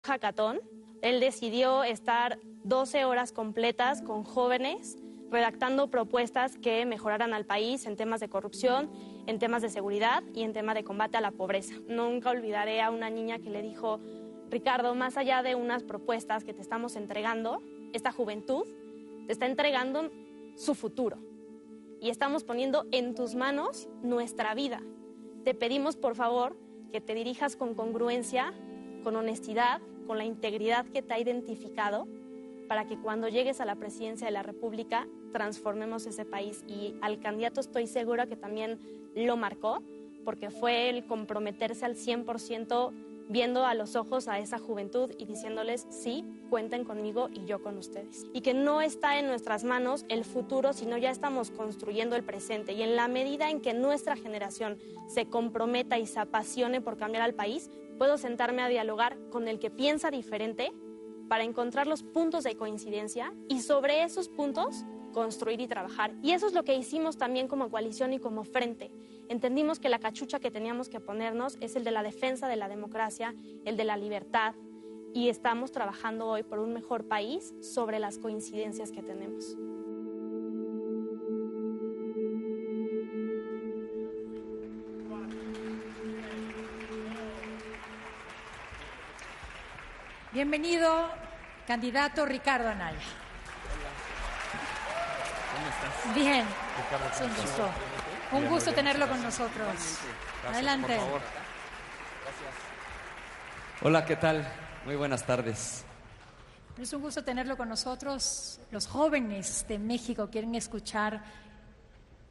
hackathon. Él decidió estar 12 horas completas con jóvenes redactando propuestas que mejoraran al país en temas de corrupción, en temas de seguridad y en tema de combate a la pobreza. Nunca olvidaré a una niña que le dijo: Ricardo, más allá de unas propuestas que te estamos entregando, esta juventud te está entregando su futuro y estamos poniendo en tus manos nuestra vida. Te pedimos, por favor, que te dirijas con congruencia, con honestidad, con la integridad que te ha identificado, para que cuando llegues a la presidencia de la República transformemos ese país. Y al candidato estoy segura que también lo marcó, porque fue el comprometerse al 100% viendo a los ojos a esa juventud y diciéndoles: sí, cuenten conmigo y yo con ustedes. Y que no está en nuestras manos el futuro, sino ya estamos construyendo el presente. Y en la medida en que nuestra generación se comprometa y se apasione por cambiar al país, puedo sentarme a dialogar con el que piensa diferente para encontrar los puntos de coincidencia y sobre esos puntos construir y trabajar. Y eso es lo que hicimos también como coalición y como frente. Entendimos que la cachucha que teníamos que ponernos es el de la defensa de la democracia, el de la libertad, y estamos trabajando hoy por un mejor país sobre las coincidencias que tenemos. Bienvenido, candidato Ricardo Anaya. ¿Cómo estás? Bien, Ricardo, es un gusto. Bien, Un gusto muy bien, tenerlo con gracias. nosotros. Gracias, Adelante. por favor. Hola, ¿qué tal? Muy buenas tardes. Es un gusto tenerlo con nosotros. Los jóvenes de México quieren escuchar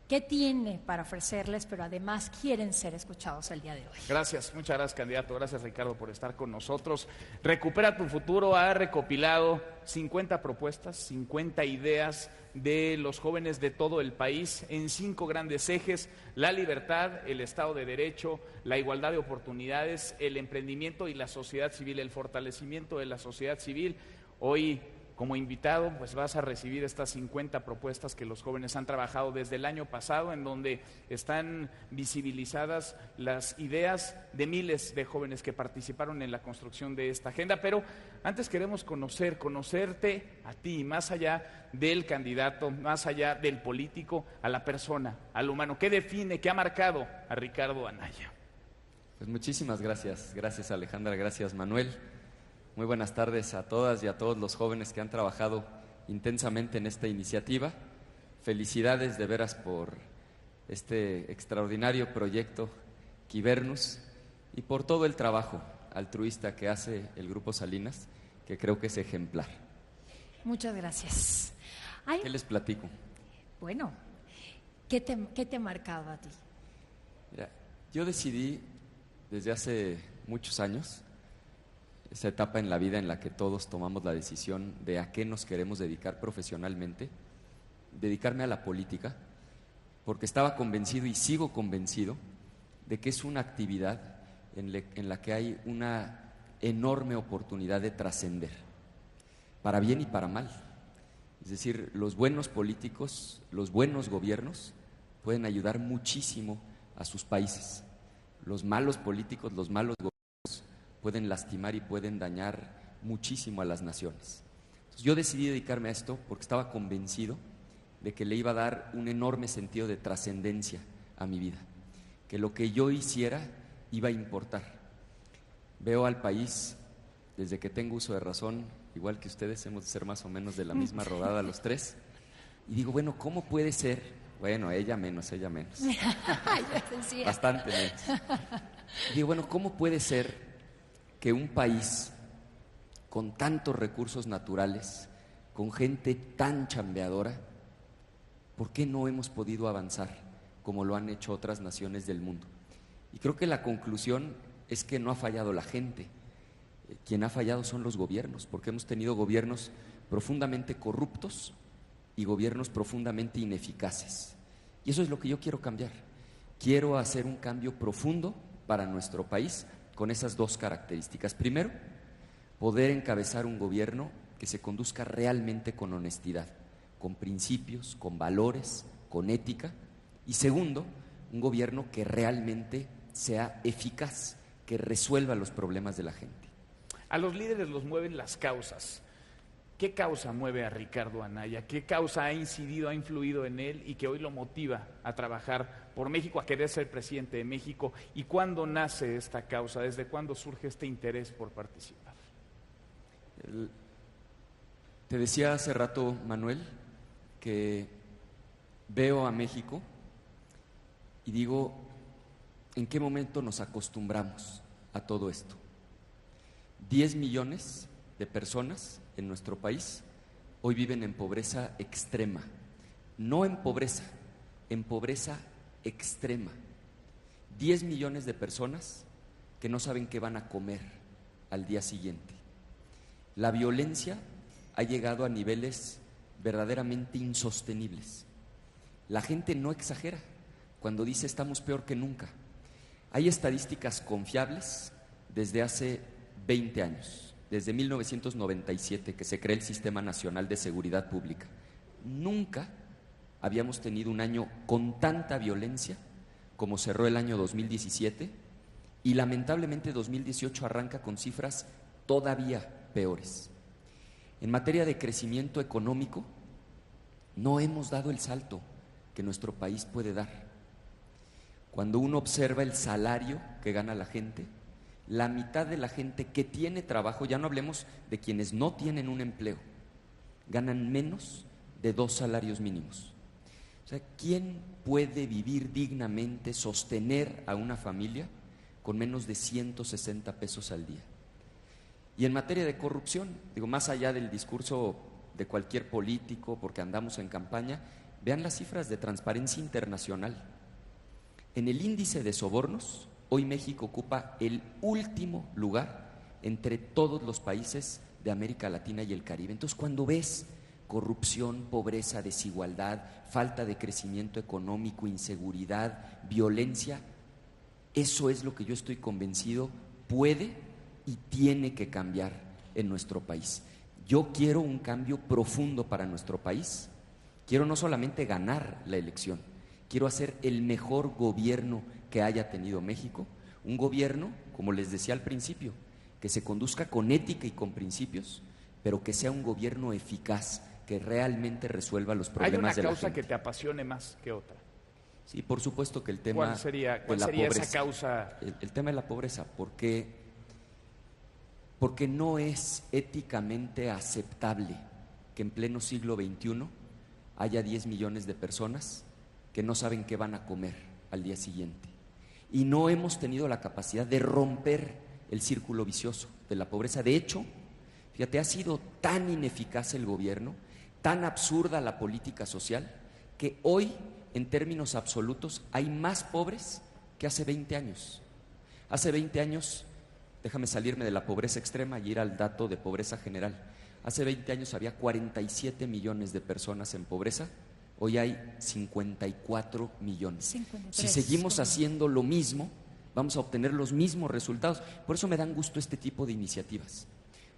qué tiene para ofrecerles, pero además quieren ser escuchados el día de hoy. Gracias, muchas gracias, candidato. Gracias, Ricardo, por estar con nosotros. Recupera tu futuro ha recopilado 50 propuestas, 50 ideas de los jóvenes de todo el país en 5 grandes ejes: la libertad, el Estado de Derecho, la igualdad de oportunidades, el emprendimiento y la sociedad civil, el fortalecimiento de la sociedad civil. Hoy, como invitado, pues vas a recibir estas 50 propuestas que los jóvenes han trabajado desde el año pasado, en donde están visibilizadas las ideas de miles de jóvenes que participaron en la construcción de esta agenda. Pero antes queremos conocerte a ti, más allá del candidato, más allá del político, a la persona, al humano. ¿Qué define, qué ha marcado a Ricardo Anaya? Pues muchísimas gracias. Gracias, Alejandra. Gracias, Manuel. Muy buenas tardes a todas y a todos los jóvenes que han trabajado intensamente en esta iniciativa. Felicidades de veras por este extraordinario proyecto Quibernus y por todo el trabajo altruista que hace el Grupo Salinas, que creo que es ejemplar. Muchas gracias. ¿Qué les platico? Bueno, ¿qué te ha marcado a ti? Mira, yo decidí desde hace muchos años, esa etapa en la vida en la que todos tomamos la decisión de a qué nos queremos dedicar profesionalmente, dedicarme a la política, porque estaba convencido y sigo convencido de que es una actividad en la que hay una enorme oportunidad de trascender, para bien y para mal. Es decir, los buenos políticos, los buenos gobiernos pueden ayudar muchísimo a sus países. Los malos políticos, los malos gobiernos pueden lastimar y pueden dañar muchísimo a las naciones. Entonces, yo decidí dedicarme a esto porque estaba convencido de que le iba a dar un enorme sentido de trascendencia a mi vida, que lo que yo hiciera iba a importar. Veo al país, desde que tengo uso de razón, igual que ustedes, hemos de ser más o menos de la misma rodada los tres, y digo, bueno, ¿cómo puede ser? Bueno, ella menos. Bastante menos. Y digo, bueno, ¿cómo puede ser que un país con tantos recursos naturales, con gente tan chambeadora, ¿por qué no hemos podido avanzar como lo han hecho otras naciones del mundo? Y creo que la conclusión es que no ha fallado la gente, quien ha fallado son los gobiernos, porque hemos tenido gobiernos profundamente corruptos y gobiernos profundamente ineficaces. Y eso es lo que yo quiero cambiar. Quiero hacer un cambio profundo para nuestro país con esas 2 características. Primero, poder encabezar un gobierno que se conduzca realmente con honestidad, con principios, con valores, con ética. Y segundo, un gobierno que realmente sea eficaz, que resuelva los problemas de la gente. A los líderes los mueven las causas. ¿Qué causa mueve a Ricardo Anaya? ¿Qué causa ha incidido, ha influido en él y que hoy lo motiva a trabajar por México, a querer ser presidente de México? ¿Y cuándo nace esta causa? ¿Desde cuándo surge este interés por participar? Te decía hace rato, Manuel, que veo a México y digo, ¿en qué momento nos acostumbramos a todo esto? 10 millones de personas en nuestro país hoy viven en pobreza extrema, no en pobreza extrema. 10 millones de personas que no saben qué van a comer al día siguiente. La violencia ha llegado a niveles verdaderamente insostenibles. La gente no exagera cuando dice estamos peor que nunca. Hay estadísticas confiables desde hace 20 años, desde 1997 que se crea el Sistema Nacional de Seguridad Pública. Nunca habíamos tenido un año con tanta violencia como cerró el año 2017 y lamentablemente 2018 arranca con cifras todavía peores. En materia de crecimiento económico, no hemos dado el salto que nuestro país puede dar. Cuando uno observa el salario que gana la gente, la mitad de la gente que tiene trabajo, ya no hablemos de quienes no tienen un empleo, ganan menos de 2 salarios mínimos. O sea, ¿quién puede vivir dignamente, sostener a una familia con menos de 160 pesos al día? Y en materia de corrupción, digo, más allá del discurso de cualquier político, porque andamos en campaña, vean las cifras de Transparencia Internacional. En el índice de sobornos, hoy México ocupa el último lugar entre todos los países de América Latina y el Caribe. Entonces, cuando ves corrupción, pobreza, desigualdad, falta de crecimiento económico, inseguridad, violencia, eso es lo que yo estoy convencido puede y tiene que cambiar en nuestro país. Yo quiero un cambio profundo para nuestro país. Quiero no solamente ganar la elección, quiero hacer el mejor gobierno que haya tenido México, un gobierno, como les decía al principio, que se conduzca con ética y con principios, pero que sea un gobierno eficaz, que realmente resuelva los problemas de la gente. ¿Hay una causa que te apasione más que otra? Sí, por supuesto que el tema ¿Cuál sería de la pobreza, esa causa? El tema de la pobreza, porque no es éticamente aceptable que en pleno siglo XXI haya 10 millones de personas que no saben qué van a comer al día siguiente. Y no hemos tenido la capacidad de romper el círculo vicioso de la pobreza. De hecho, fíjate, ha sido tan ineficaz el gobierno, tan absurda la política social, que hoy, en términos absolutos, hay más pobres que hace 20 años. Hace 20 años, déjame salirme de la pobreza extrema y ir al dato de pobreza general. Hace 20 años había 47 millones de personas en pobreza, hoy hay 54 millones. 53. Si seguimos haciendo lo mismo, vamos a obtener los mismos resultados. Por eso me dan gusto este tipo de iniciativas,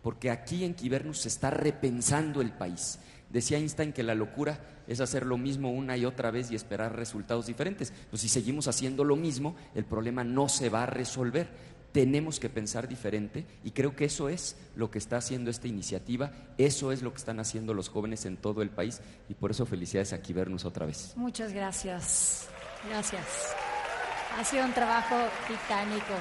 porque aquí en Quibernus se está repensando el país. Decía Einstein que la locura es hacer lo mismo una y otra vez y esperar resultados diferentes. Pues si seguimos haciendo lo mismo, el problema no se va a resolver. Tenemos que pensar diferente y creo que eso es lo que está haciendo esta iniciativa, eso es lo que están haciendo los jóvenes en todo el país y por eso felicidades a Quibernus otra vez. Muchas gracias. Gracias. Ha sido un trabajo titánico.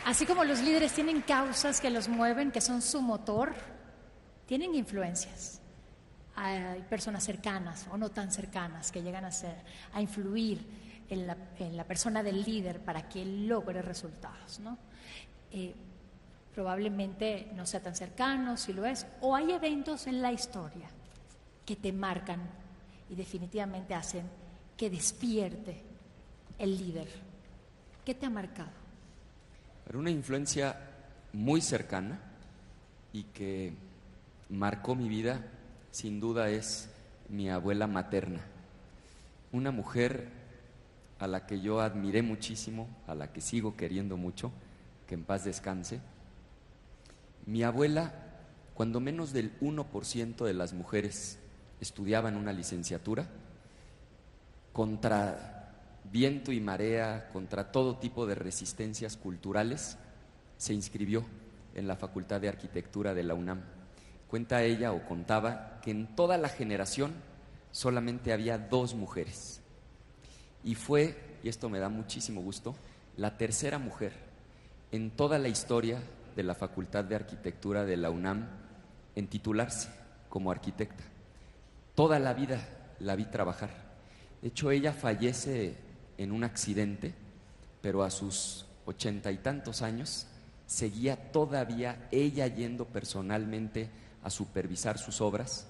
Así como los líderes tienen causas que los mueven, que son su motor, tienen influencias. Hay personas cercanas o no tan cercanas que llegan a influir en la persona del líder para que logre resultados, ¿no? Probablemente no sea tan cercano, si lo es, o hay eventos en la historia que te marcan y definitivamente hacen que despierte el líder. ¿Qué te ha marcado? Pero una influencia muy cercana y que marcó mi vida, sin duda, es mi abuela materna. Una mujer a la que yo admiré muchísimo, a la que sigo queriendo mucho, que en paz descanse. Mi abuela, cuando menos del 1% de las mujeres estudiaban una licenciatura, contra viento y marea, contra todo tipo de resistencias culturales, se inscribió en la Facultad de Arquitectura de la UNAM. Cuenta ella o contaba que en toda la generación solamente había 2 mujeres. Y fue, y esto me da muchísimo gusto, la tercera mujer en toda la historia de la Facultad de Arquitectura de la UNAM en titularse como arquitecta. Toda la vida la vi trabajar. De hecho, ella fallece en un accidente, pero a sus 80 y tantos años seguía todavía ella yendo personalmente a supervisar sus obras.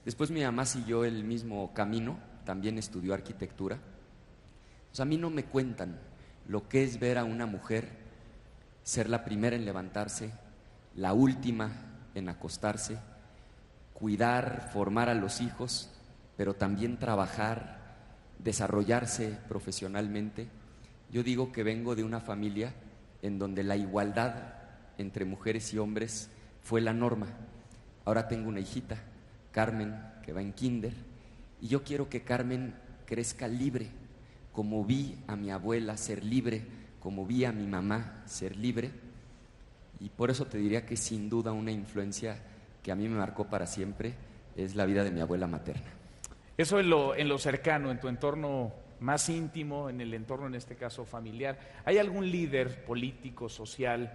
Después mi mamá siguió el mismo camino, también estudió arquitectura. Pues a mí no me cuentan lo que es ver a una mujer ser la primera en levantarse, la última en acostarse, cuidar, formar a los hijos, pero también trabajar, desarrollarse profesionalmente. Yo digo que vengo de una familia en donde la igualdad entre mujeres y hombres fue la norma. Ahora tengo una hijita, Carmen, que va en kinder, y yo quiero que Carmen crezca libre, como vi a mi abuela ser libre, como vi a mi mamá ser libre, y por eso te diría que sin duda una influencia que a mí me marcó para siempre es la vida de mi abuela materna. Eso en lo cercano, en tu entorno más íntimo, en el entorno en este caso familiar. ¿Hay algún líder político, social,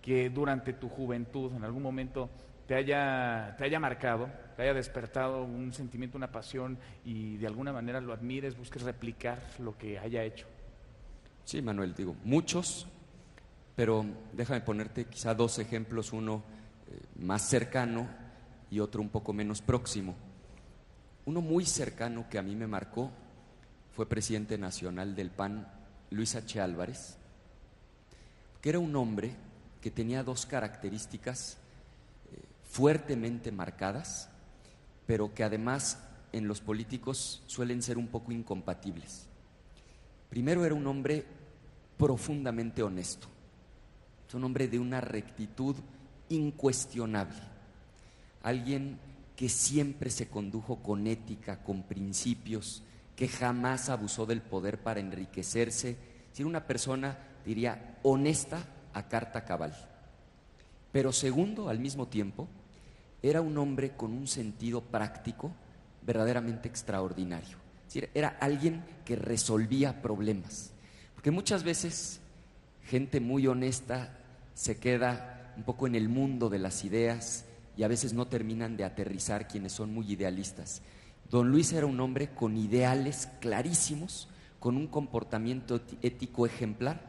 que durante tu juventud en algún momento te haya marcado, te haya despertado un sentimiento, una pasión y de alguna manera lo admires, busques replicar lo que haya hecho? Sí, Manuel, digo, muchos, pero déjame ponerte quizá 2 ejemplos, uno más cercano y otro un poco menos próximo. Uno muy cercano que a mí me marcó fue presidente nacional del PAN, Luis H. Álvarez, que era un hombre que tenía 2 características fuertemente marcadas, pero que además en los políticos suelen ser un poco incompatibles. Primero, era un hombre profundamente honesto, es un hombre de una rectitud incuestionable, alguien que siempre se condujo con ética, con principios, que jamás abusó del poder para enriquecerse, es decir, una persona, diría, honesta a carta cabal. Pero segundo, al mismo tiempo, era un hombre con un sentido práctico verdaderamente extraordinario. Es decir, era alguien que resolvía problemas. Porque muchas veces gente muy honesta se queda un poco en el mundo de las ideas y a veces no terminan de aterrizar quienes son muy idealistas. Don Luis era un hombre con ideales clarísimos, con un comportamiento ético ejemplar,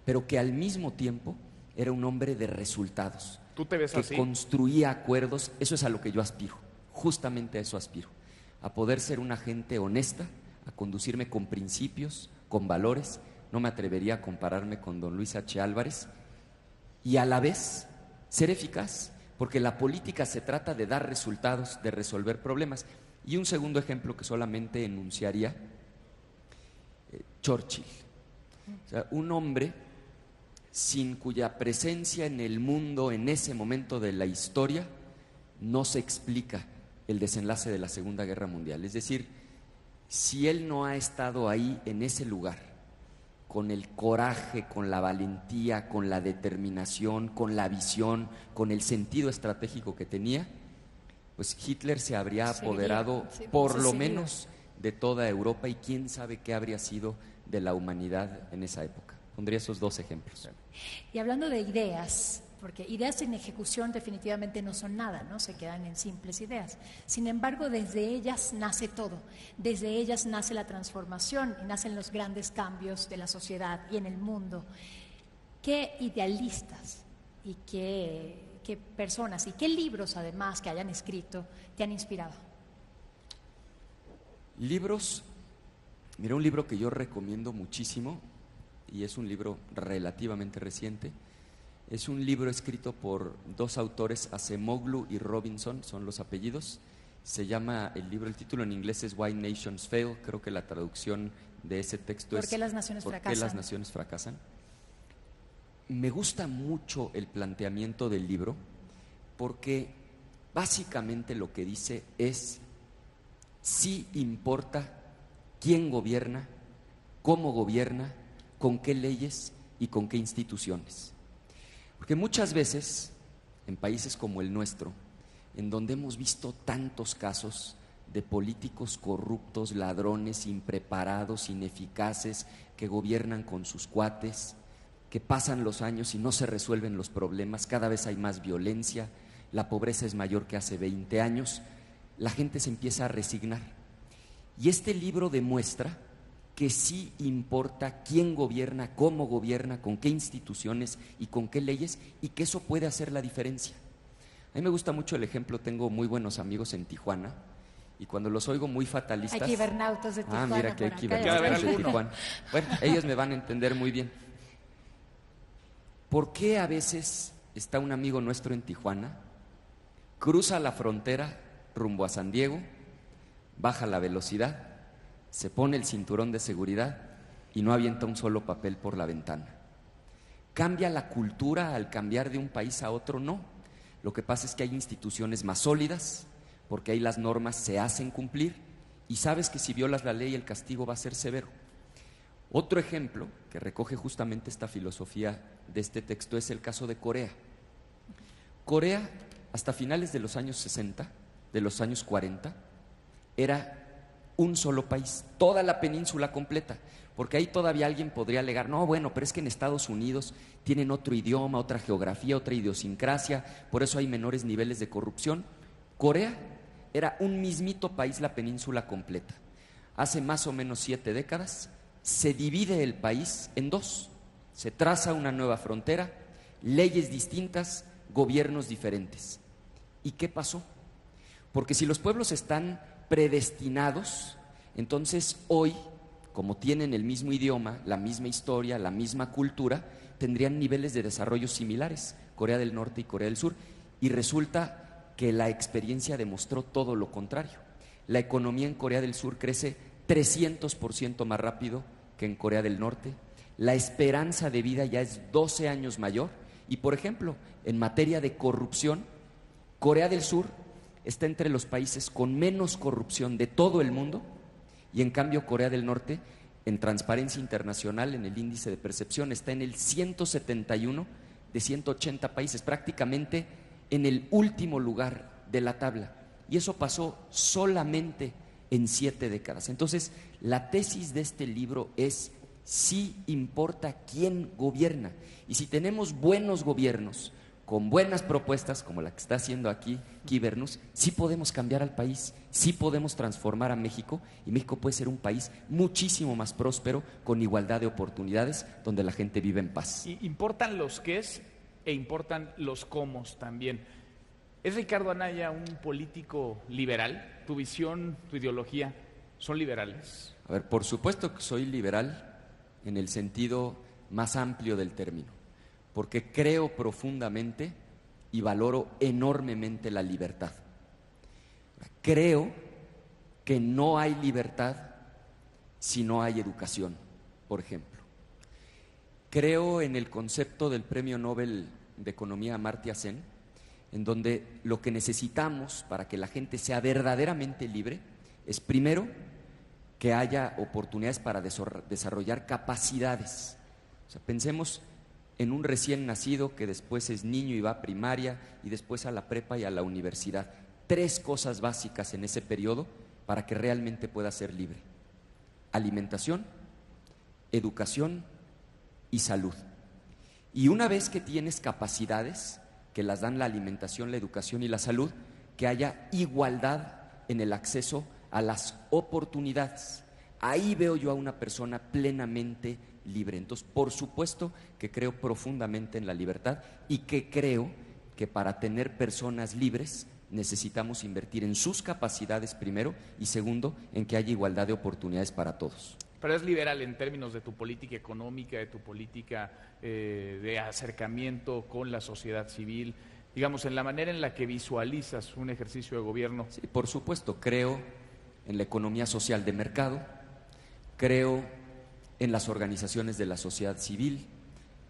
pero que al mismo tiempo era un hombre de resultados. ¿Tú te ves que así? Construía acuerdos. Eso es a lo que yo aspiro, justamente a eso aspiro, a poder ser una gente honesta, a conducirme con principios, con valores. No me atrevería a compararme con don Luis H. Álvarez, y a la vez ser eficaz, porque la política se trata de dar resultados, de resolver problemas. Y un segundo ejemplo que solamente enunciaría, Churchill. O sea, un hombre sin cuya presencia en el mundo en ese momento de la historia no se explica el desenlace de la Segunda Guerra Mundial. Es decir, si él no ha estado ahí en ese lugar, con el coraje, con la valentía, con la determinación, con la visión, con el sentido estratégico que tenía, pues Hitler se habría apoderado por lo menos de toda Europa, y quién sabe qué habría sido de la humanidad en esa época. Pondría esos 2 ejemplos. Y hablando de ideas, porque ideas en ejecución definitivamente no son nada, ¿no? Se quedan en simples ideas. Sin embargo, desde ellas nace todo, desde ellas nace la transformación y nacen los grandes cambios de la sociedad y en el mundo. ¿Qué idealistas y qué personas y qué libros además que hayan escrito te han inspirado? Libros, mira, un libro que yo recomiendo muchísimo, y es un libro relativamente reciente. Es un libro escrito por 2 autores, Acemoglu y Robinson, son los apellidos. Se llama el libro, el título en inglés es Why Nations Fail. Creo que la traducción de ese texto es ¿Por qué las naciones fracasan? ¿Por qué las naciones fracasan? Me gusta mucho el planteamiento del libro, porque básicamente lo que dice es: sí importa quién gobierna, cómo gobierna, con qué leyes y con qué instituciones. Porque muchas veces, en países como el nuestro, en donde hemos visto tantos casos de políticos corruptos, ladrones, impreparados, ineficaces, que gobiernan con sus cuates, que pasan los años y no se resuelven los problemas, cada vez hay más violencia, la pobreza es mayor que hace 20 años, la gente se empieza a resignar. Y este libro demuestra que sí importa quién gobierna, cómo gobierna, con qué instituciones y con qué leyes, y que eso puede hacer la diferencia. A mí me gusta mucho el ejemplo, tengo muy buenos amigos en Tijuana, y cuando los oigo muy fatalistas... Hay kibernautas de Tijuana. Mira que hay por acá. kibernautas de Tijuana. Bueno, ellos me van a entender muy bien. ¿Por qué a veces está un amigo nuestro en Tijuana, cruza la frontera rumbo a San Diego, baja la velocidad, se pone el cinturón de seguridad y no avienta un solo papel por la ventana? ¿Cambia la cultura al cambiar de un país a otro? No. Lo que pasa es que hay instituciones más sólidas, porque ahí las normas se hacen cumplir y sabes que si violas la ley el castigo va a ser severo. Otro ejemplo que recoge justamente esta filosofía de este texto es el caso de Corea. Corea, hasta finales de los años 60, de los años 40, era un solo país, toda la península completa, porque ahí todavía alguien podría alegar, no, bueno, pero es que en Estados Unidos tienen otro idioma, otra geografía, otra idiosincrasia, por eso hay menores niveles de corrupción. Corea era un mismito país, la península completa. Hace más o menos 7 décadas se divide el país en dos, se traza una nueva frontera, leyes distintas, gobiernos diferentes. ¿Y qué pasó? Porque si los pueblos están predestinados, entonces hoy, como tienen el mismo idioma, la misma historia, la misma cultura, tendrían niveles de desarrollo similares, Corea del Norte y Corea del Sur, y resulta que la experiencia demostró todo lo contrario. La economía en Corea del Sur crece 300% más rápido que en Corea del Norte, la esperanza de vida ya es 12 años mayor, y por ejemplo, en materia de corrupción, Corea del Sur está entre los países con menos corrupción de todo el mundo, y en cambio Corea del Norte, en Transparencia Internacional, en el índice de percepción, está en el 171 de 180 países, prácticamente en el último lugar de la tabla. Y eso pasó solamente en 7 décadas. Entonces, la tesis de este libro es: sí importa quién gobierna. Y si tenemos buenos gobiernos, con buenas propuestas, como la que está haciendo aquí Kibernus, sí podemos cambiar al país, sí podemos transformar a México, y México puede ser un país muchísimo más próspero, con igualdad de oportunidades, donde la gente vive en paz. Y importan los qués e importan los cómo también. ¿Es Ricardo Anaya un político liberal? ¿Tu visión, tu ideología son liberales? A ver, por supuesto que soy liberal en el sentido más amplio del término, porque creo profundamente y valoro enormemente la libertad. Creo que no hay libertad si no hay educación, por ejemplo. Creo en el concepto del Premio Nobel de Economía Amartya Sen, en donde lo que necesitamos para que la gente sea verdaderamente libre es, primero, que haya oportunidades para desarrollar capacidades. O sea, pensemos en un recién nacido que después es niño y va a primaria y después a la prepa y a la universidad. 3 cosas básicas en ese periodo para que realmente pueda ser libre: alimentación, educación y salud. Y una vez que tienes capacidades que las dan la alimentación, la educación y la salud, que haya igualdad en el acceso a las oportunidades. Ahí veo yo a una persona plenamente libre. Entonces, por supuesto que creo profundamente en la libertad, y que creo que para tener personas libres necesitamos invertir en sus capacidades primero, y segundo, en que haya igualdad de oportunidades para todos. Pero es liberal en términos de tu política económica, de tu política de acercamiento con la sociedad civil, digamos, en la manera en la que visualizas un ejercicio de gobierno. Sí, por supuesto, creo en la economía social de mercado, creo en las organizaciones de la sociedad civil.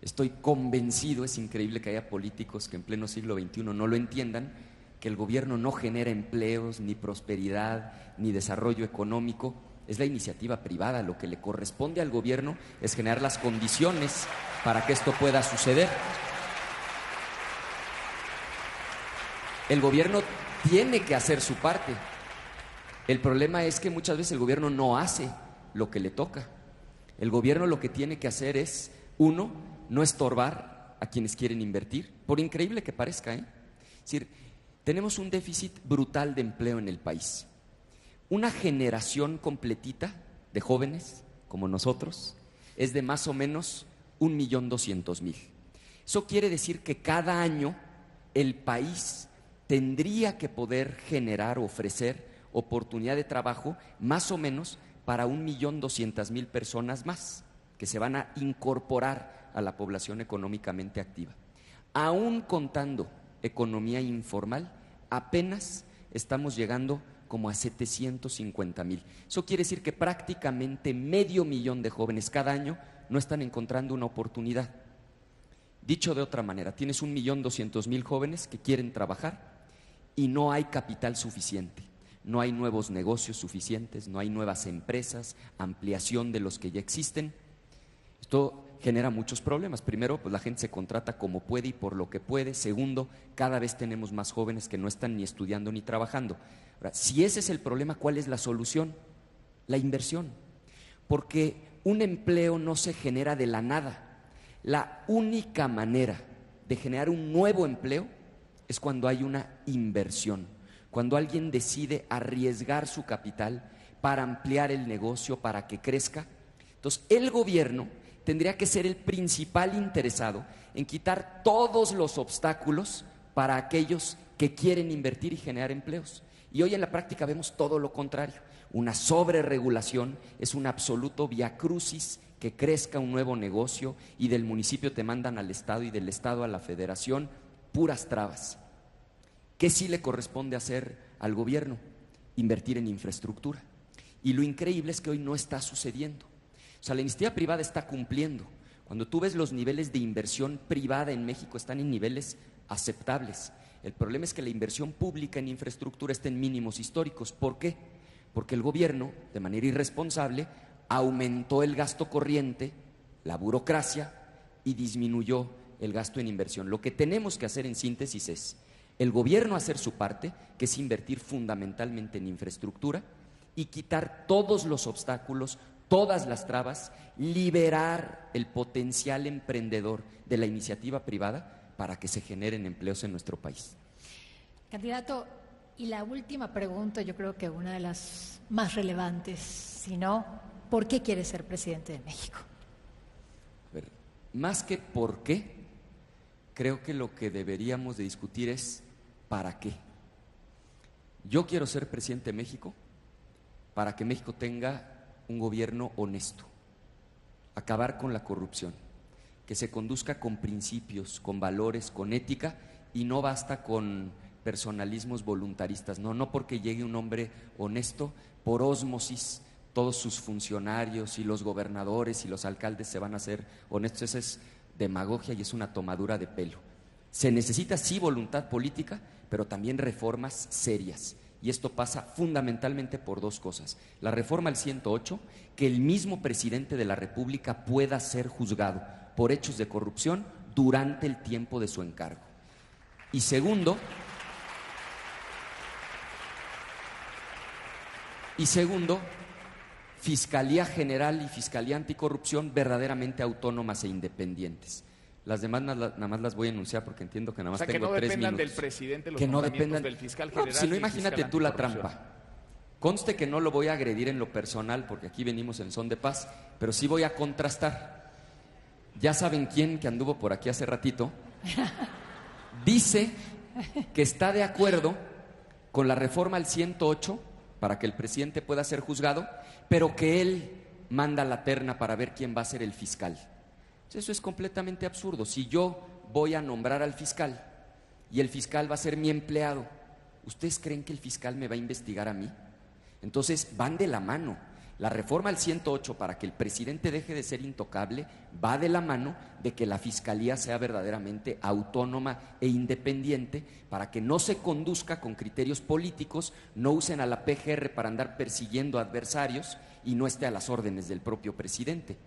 Estoy convencido, es increíble que haya políticos que en pleno siglo XXI no lo entiendan, que el gobierno no genera empleos, ni prosperidad, ni desarrollo económico. Es la iniciativa privada. Lo que le corresponde al gobierno es generar las condiciones para que esto pueda suceder. El gobierno tiene que hacer su parte. El problema es que muchas veces el gobierno no hace lo que le toca. El gobierno lo que tiene que hacer es, uno, no estorbar a quienes quieren invertir, por increíble que parezca, Es decir, tenemos un déficit brutal de empleo en el país. Una generación completita de jóvenes como nosotros es de más o menos 1.200.000. Eso quiere decir que cada año el país tendría que poder generar, ofrecer oportunidad de trabajo más o menos para 1.200.000 personas más que se van a incorporar a la población económicamente activa. Aún contando economía informal, apenas estamos llegando como a 750.000. Eso quiere decir que prácticamente 500.000 de jóvenes cada año no están encontrando una oportunidad. Dicho de otra manera, tienes 1.200.000 jóvenes que quieren trabajar y no hay capital suficiente, no hay nuevos negocios suficientes, no hay nuevas empresas, ampliación de los que ya existen. Esto genera muchos problemas. Primero, pues la gente se contrata como puede y por lo que puede. Segundo, cada vez tenemos más jóvenes que no están ni estudiando ni trabajando. Ahora, si ese es el problema, ¿cuál es la solución? La inversión. Porque un empleo no se genera de la nada. La única manera de generar un nuevo empleo es cuando hay una inversión, cuando alguien decide arriesgar su capital para ampliar el negocio, para que crezca. Entonces, el gobierno tendría que ser el principal interesado en quitar todos los obstáculos para aquellos que quieren invertir y generar empleos. Y hoy en la práctica vemos todo lo contrario. Una sobreregulación es un absoluto viacrucis, que crezca un nuevo negocio y del municipio te mandan al Estado y del Estado a la Federación, puras trabas. ¿Qué sí le corresponde hacer al gobierno? Invertir en infraestructura. Y lo increíble es que hoy no está sucediendo. O sea, la iniciativa privada está cumpliendo. Cuando tú ves los niveles de inversión privada en México están en niveles aceptables. El problema es que la inversión pública en infraestructura está en mínimos históricos. ¿Por qué? Porque el gobierno, de manera irresponsable, aumentó el gasto corriente, la burocracia, y disminuyó el gasto en inversión. Lo que tenemos que hacer en síntesis es el gobierno hacer su parte, que es invertir fundamentalmente en infraestructura y quitar todos los obstáculos, todas las trabas, liberar el potencial emprendedor de la iniciativa privada para que se generen empleos en nuestro país. Candidato, y la última pregunta, yo creo que una de las más relevantes, si no, ¿por qué quiere ser presidente de México? A ver, más que por qué, creo que lo que deberíamos de discutir es ¿para qué? Yo quiero ser presidente de México para que México tenga un gobierno honesto, acabar con la corrupción, que se conduzca con principios, con valores, con ética, y no basta con personalismos voluntaristas, no porque llegue un hombre honesto, por ósmosis todos sus funcionarios y los gobernadores y los alcaldes se van a hacer honestos. Esa es demagogia y es una tomadura de pelo. Se necesita sí voluntad política, pero también reformas serias. Y esto pasa fundamentalmente por dos cosas. La reforma al 108, que el mismo presidente de la República pueda ser juzgado por hechos de corrupción durante el tiempo de su encargo. Y segundo, Fiscalía General y Fiscalía Anticorrupción verdaderamente autónomas e independientes. Las demás nada más las voy a enunciar porque entiendo que nada más tengo 3 minutos. Que no dependan del presidente, los que no nombramientos dependan del fiscal general. Si no, imagínate tú la trampa. Conste que no lo voy a agredir en lo personal porque aquí venimos en son de paz, pero sí voy a contrastar. Ya saben quién que anduvo por aquí hace ratito. Dice que está de acuerdo con la reforma al 108 para que el presidente pueda ser juzgado, pero que él manda la terna para ver quién va a ser el fiscal. Eso es completamente absurdo. Si yo voy a nombrar al fiscal y el fiscal va a ser mi empleado, ¿ustedes creen que el fiscal me va a investigar a mí? Entonces van de la mano. La reforma al 108 para que el presidente deje de ser intocable va de la mano de que la fiscalía sea verdaderamente autónoma e independiente, para que no se conduzca con criterios políticos, no usen a la PGR para andar persiguiendo adversarios y no esté a las órdenes del propio presidente.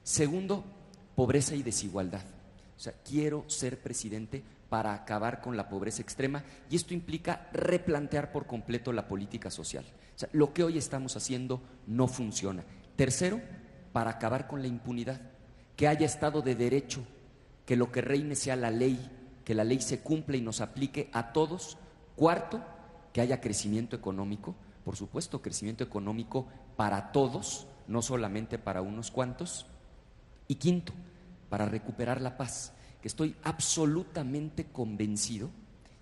Segundo, pobreza y desigualdad. O sea, quiero ser presidente para acabar con la pobreza extrema, y esto implica replantear por completo la política social. O sea, lo que hoy estamos haciendo no funciona. Tercero, para acabar con la impunidad, que haya Estado de Derecho, que lo que reine sea la ley, que la ley se cumpla y nos aplique a todos. Cuarto, que haya crecimiento económico, por supuesto, crecimiento económico para todos, no solamente para unos cuantos. Y quinto, para recuperar la paz, que estoy absolutamente convencido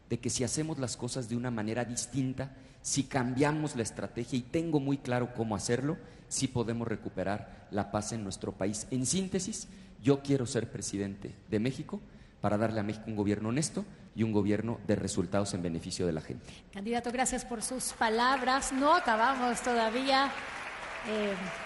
de que si hacemos las cosas de una manera distinta, si cambiamos la estrategia, y tengo muy claro cómo hacerlo, sí podemos recuperar la paz en nuestro país. En síntesis, yo quiero ser presidente de México para darle a México un gobierno honesto y un gobierno de resultados en beneficio de la gente. Candidato, gracias por sus palabras. No acabamos todavía.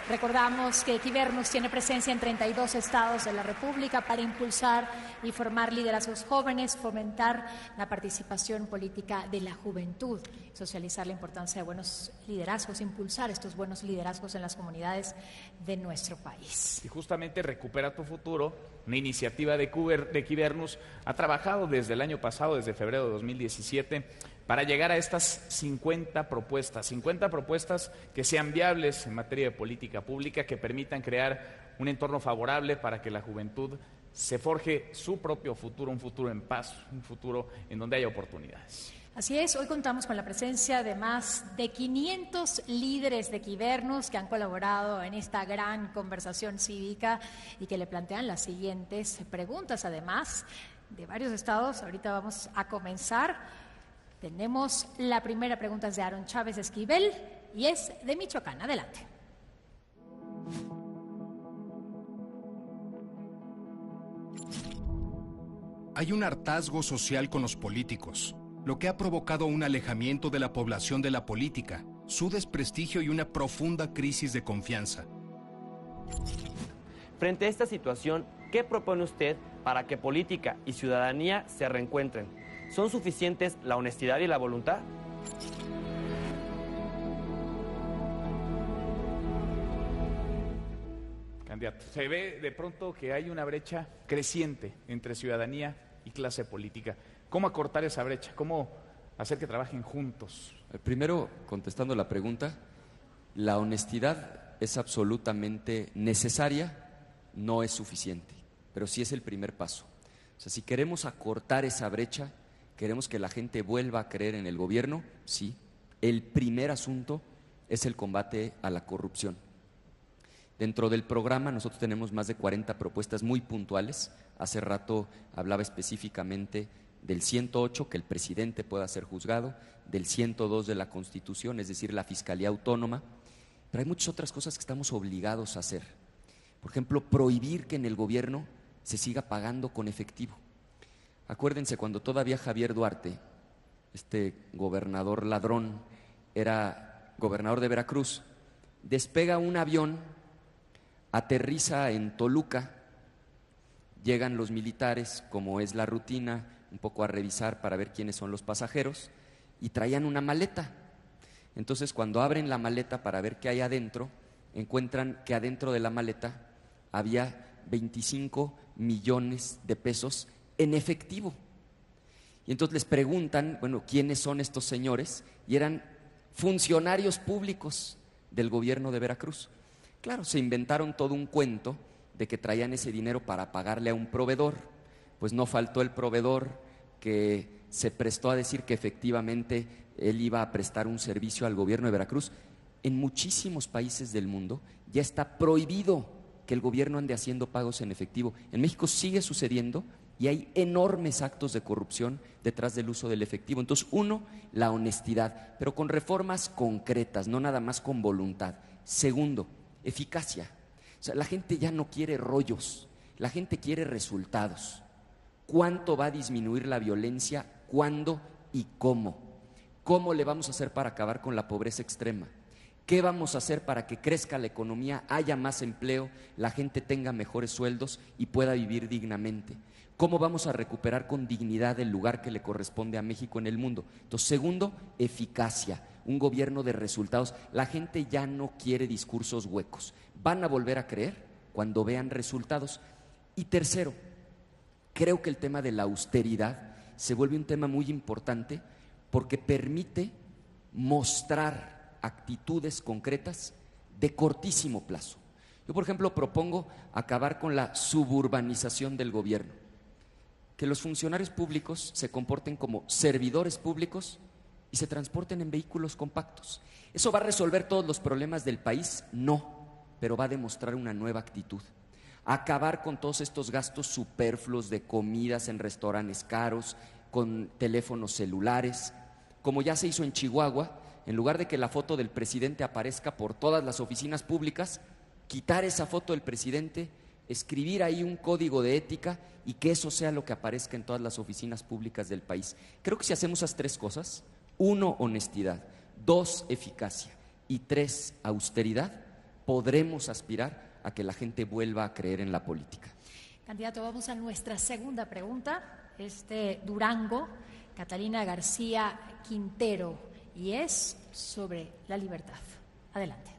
Recordamos que Equivernus tiene presencia en 32 estados de la República para impulsar y formar liderazgos jóvenes, fomentar la participación política de la juventud, socializar la importancia de buenos liderazgos, impulsar estos buenos liderazgos en las comunidades de nuestro país. Y justamente Recupera tu Futuro, una iniciativa de Equivernus, ha trabajado desde el año pasado, desde febrero de 2017, para llegar a estas 50 propuestas que sean viables en materia de política pública, que permitan crear un entorno favorable para que la juventud se forje su propio futuro, un futuro en paz, un futuro en donde haya oportunidades. Así es, hoy contamos con la presencia de más de 500 líderes de Equivernus que han colaborado en esta gran conversación cívica y que le plantean las siguientes preguntas, además de varios estados. Ahorita vamos a comenzar. Tenemos la primera pregunta, es de Aaron Chávez Esquivel y es de Michoacán. Adelante. Hay un hartazgo social con los políticos, lo que ha provocado un alejamiento de la población de la política, su desprestigio y una profunda crisis de confianza. Frente a esta situación, ¿qué propone usted para que política y ciudadanía se reencuentren? ¿Son suficientes la honestidad y la voluntad? Candidato, se ve de pronto que hay una brecha creciente entre ciudadanía y clase política. ¿Cómo acortar esa brecha? ¿Cómo hacer que trabajen juntos? Primero, contestando la pregunta, la honestidad es absolutamente necesaria, no es suficiente, pero sí es el primer paso. O sea, si queremos acortar esa brecha, queremos que la gente vuelva a creer en el gobierno, sí. El primer asunto es el combate a la corrupción. Dentro del programa nosotros tenemos más de 40 propuestas muy puntuales. Hace rato hablaba específicamente del 108, que el presidente pueda ser juzgado, del 102 de la Constitución, es decir, la Fiscalía Autónoma, pero hay muchas otras cosas que estamos obligados a hacer. Por ejemplo, prohibir que en el gobierno se siga pagando con efectivo. Acuérdense cuando todavía Javier Duarte, este gobernador ladrón, era gobernador de Veracruz, despega un avión, aterriza en Toluca, llegan los militares, como es la rutina, un poco a revisar para ver quiénes son los pasajeros, y traían una maleta. Entonces, cuando abren la maleta para ver qué hay adentro, encuentran que adentro de la maleta había 25 millones de pesos en efectivo. Y entonces les preguntan, bueno, ¿quiénes son estos señores? Y eran funcionarios públicos del gobierno de Veracruz. Claro, se inventaron todo un cuento de que traían ese dinero para pagarle a un proveedor. Pues no faltó el proveedor que se prestó a decir que efectivamente él iba a prestar un servicio al gobierno de Veracruz. En muchísimos países del mundo ya está prohibido que el gobierno ande haciendo pagos en efectivo. En México sigue sucediendo y hay enormes actos de corrupción detrás del uso del efectivo. Entonces, uno, la honestidad, pero con reformas concretas, no nada más con voluntad. Segundo, eficacia. O sea, la gente ya no quiere rollos, la gente quiere resultados. ¿Cuánto va a disminuir la violencia? ¿Cuándo y cómo? ¿Cómo le vamos a hacer para acabar con la pobreza extrema? ¿Qué vamos a hacer para que crezca la economía, haya más empleo, la gente tenga mejores sueldos y pueda vivir dignamente? ¿Cómo vamos a recuperar con dignidad el lugar que le corresponde a México en el mundo? Entonces, segundo, eficacia, un gobierno de resultados. La gente ya no quiere discursos huecos, van a volver a creer cuando vean resultados. Y tercero, creo que el tema de la austeridad se vuelve un tema muy importante porque permite mostrar actitudes concretas de cortísimo plazo. Yo, por ejemplo, propongo acabar con la suburbanización del gobierno, que los funcionarios públicos se comporten como servidores públicos y se transporten en vehículos compactos. ¿Eso va a resolver todos los problemas del país? No, pero va a demostrar una nueva actitud. Acabar con todos estos gastos superfluos de comidas en restaurantes caros, con teléfonos celulares, como ya se hizo en Chihuahua. En lugar de que la foto del presidente aparezca por todas las oficinas públicas, quitar esa foto del presidente, escribir ahí un código de ética y que eso sea lo que aparezca en todas las oficinas públicas del país. Creo que si hacemos esas tres cosas, 1, honestidad, 2, eficacia y 3, austeridad, podremos aspirar a que la gente vuelva a creer en la política. Candidato, vamos a nuestra segunda pregunta. Durango, Catalina García Quintero, y es sobre la libertad. Adelante.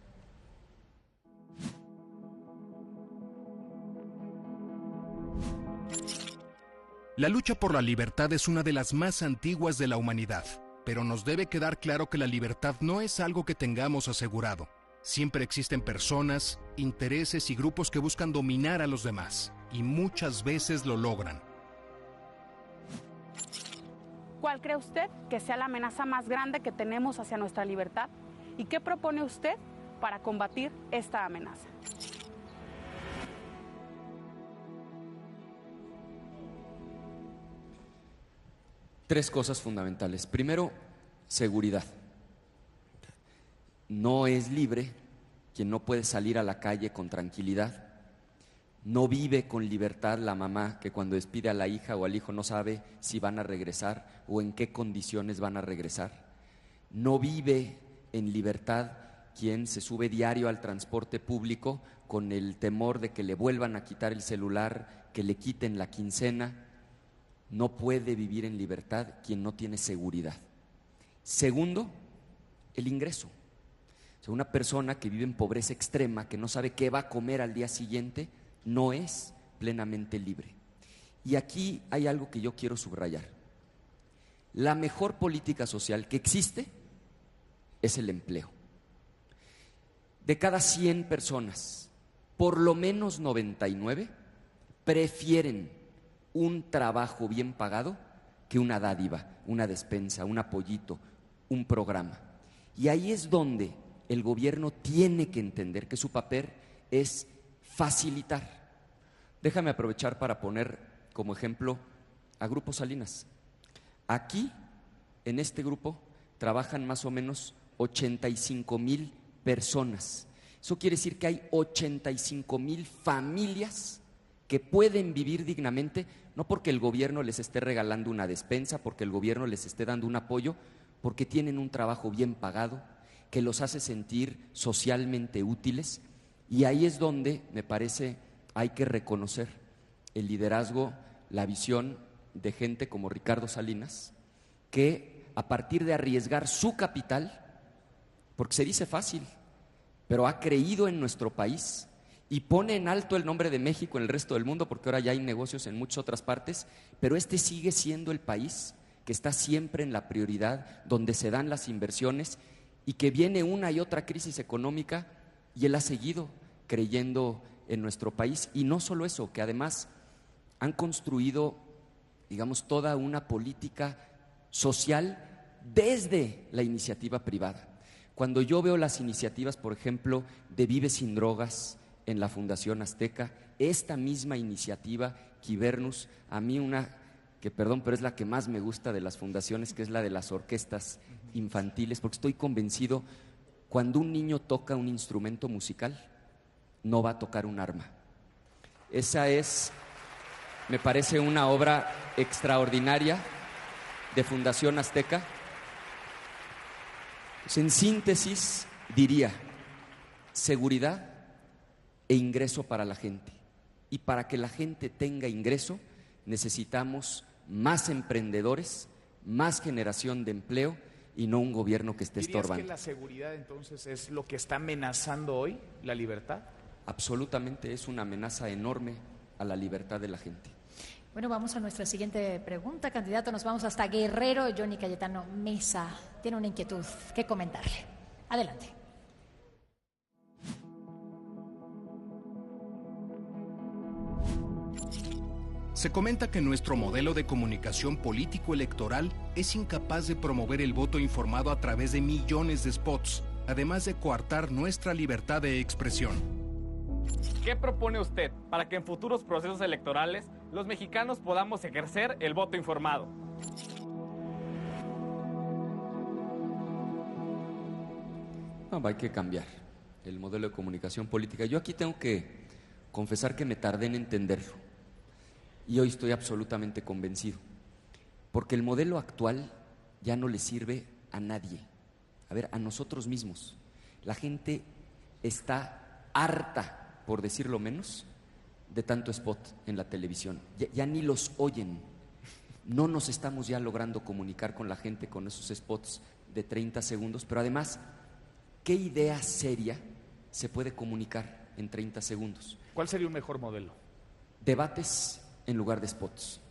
La lucha por la libertad es una de las más antiguas de la humanidad, pero nos debe quedar claro que la libertad no es algo que tengamos asegurado. Siempre existen personas, intereses y grupos que buscan dominar a los demás, y muchas veces lo logran. ¿Cuál cree usted que sea la amenaza más grande que tenemos hacia nuestra libertad? ¿Y qué propone usted para combatir esta amenaza? Tres cosas fundamentales. Primero, seguridad. No es libre quien no puede salir a la calle con tranquilidad. No vive con libertad la mamá que cuando despide a la hija o al hijo no sabe si van a regresar o en qué condiciones van a regresar. No vive en libertad quien se sube diario al transporte público con el temor de que le vuelvan a quitar el celular, que le quiten la quincena. No puede vivir en libertad quien no tiene seguridad. Segundo, el ingreso. O sea, una persona que vive en pobreza extrema, que no sabe qué va a comer al día siguiente, no es plenamente libre. Y aquí hay algo que yo quiero subrayar. La mejor política social que existe es el empleo. De cada 100 personas, por lo menos 99 prefieren un trabajo bien pagado que una dádiva, una despensa, un apoyito, un programa. Y ahí es donde el gobierno tiene que entender que su papel es facilitar. Déjame aprovechar para poner como ejemplo a Grupo Salinas. Aquí, en este grupo, trabajan más o menos 85,000 personas. Eso quiere decir que hay 85,000 familias que pueden vivir dignamente, no porque el gobierno les esté regalando una despensa, porque el gobierno les esté dando un apoyo, porque tienen un trabajo bien pagado, que los hace sentir socialmente útiles. Y ahí es donde, me parece, hay que reconocer el liderazgo, la visión de gente como Ricardo Salinas, que a partir de arriesgar su capital, porque se dice fácil, pero ha creído en nuestro país y pone en alto el nombre de México en el resto del mundo, porque ahora ya hay negocios en muchas otras partes, pero este sigue siendo el país que está siempre en la prioridad, donde se dan las inversiones y que viene una y otra crisis económica y él ha seguido creyendo en nuestro país. Y no solo eso, que además han construido, digamos, toda una política social desde la iniciativa privada. Cuando yo veo las iniciativas, por ejemplo, de Vive Sin Drogas en la Fundación Azteca, esta misma iniciativa, Quibernus, a mí una que, perdón, pero es la que más me gusta de las fundaciones, que es la de las orquestas infantiles, porque estoy convencido, cuando un niño toca un instrumento musical, no va a tocar un arma. Esa es, me parece, una obra extraordinaria de Fundación Azteca. Pues en síntesis, diría, seguridad e ingreso para la gente. Y para que la gente tenga ingreso, necesitamos más emprendedores, más generación de empleo y no un gobierno que esté estorbando. ¿Dirías que la seguridad entonces es lo que está amenazando hoy la libertad? Absolutamente, es una amenaza enorme a la libertad de la gente. Bueno, vamos a nuestra siguiente pregunta, candidato. Nos vamos hasta Guerrero. Johnny Cayetano Mesa tiene una inquietud que comentarle. Adelante. Se comenta que nuestro modelo de comunicación político-electoral es incapaz de promover el voto informado a través de millones de spots, además de coartar nuestra libertad de expresión. ¿Qué propone usted para que en futuros procesos electorales los mexicanos podamos ejercer el voto informado? No, hay que cambiar el modelo de comunicación política. Yo aquí tengo que confesar que me tardé en entenderlo y hoy estoy absolutamente convencido, porque el modelo actual ya no le sirve a nadie. A ver, a nosotros mismos. La gente está harta, por decirlo menos, de tanto spot en la televisión. Ya ni los oyen. No nos estamos ya logrando comunicar con la gente con esos spots de 30 segundos, pero además, ¿qué idea seria se puede comunicar en 30 segundos? ¿Cuál sería un mejor modelo? Debates en lugar de spots,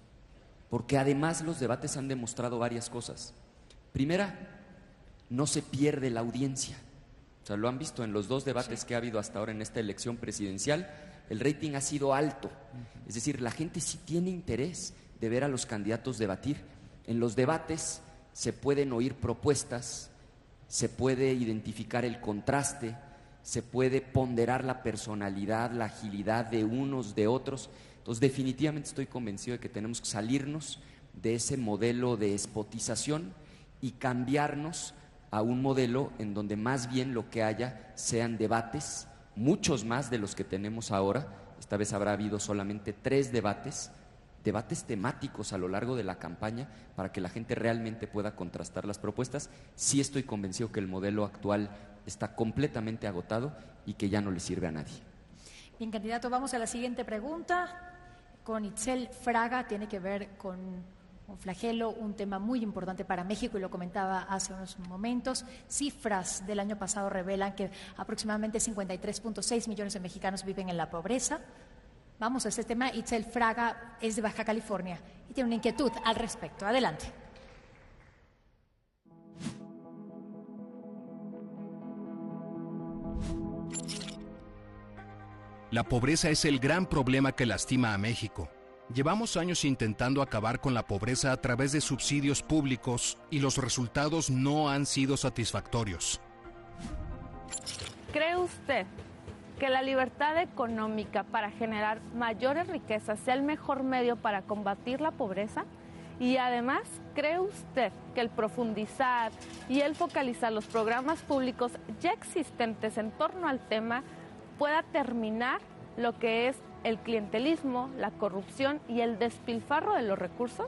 porque además los debates han demostrado varias cosas. Primera, no se pierde la audiencia. O sea, lo han visto en los 2 debates que ha habido hasta ahora en esta elección presidencial, el rating ha sido alto. Es decir, la gente sí tiene interés de ver a los candidatos debatir. En los debates se pueden oír propuestas, se puede identificar el contraste, se puede ponderar la personalidad, la agilidad de unos, de otros. Entonces, definitivamente estoy convencido de que tenemos que salirnos de ese modelo de spotización y cambiarnos a un modelo en donde más bien lo que haya sean debates, muchos más de los que tenemos ahora. Esta vez habrá habido solamente 3 debates temáticos a lo largo de la campaña para que la gente realmente pueda contrastar las propuestas. Sí estoy convencido que el modelo actual está completamente agotado y que ya no le sirve a nadie. Bien, candidato, vamos a la siguiente pregunta. Con Itzel Fraga, tiene que ver con un flagelo, un tema muy importante para México, y lo comentaba hace unos momentos. Cifras del año pasado revelan que aproximadamente 53.6 millones de mexicanos viven en la pobreza. Vamos a este tema. Itzel Fraga es de Baja California y tiene una inquietud al respecto. Adelante. La pobreza es el gran problema que lastima a México. Llevamos años intentando acabar con la pobreza a través de subsidios públicos y los resultados no han sido satisfactorios. ¿Cree usted que la libertad económica para generar mayores riquezas sea el mejor medio para combatir la pobreza? Y además, ¿cree usted que el profundizar y el focalizar los programas públicos ya existentes en torno al tema pueda terminar lo que es el clientelismo, la corrupción y el despilfarro de los recursos?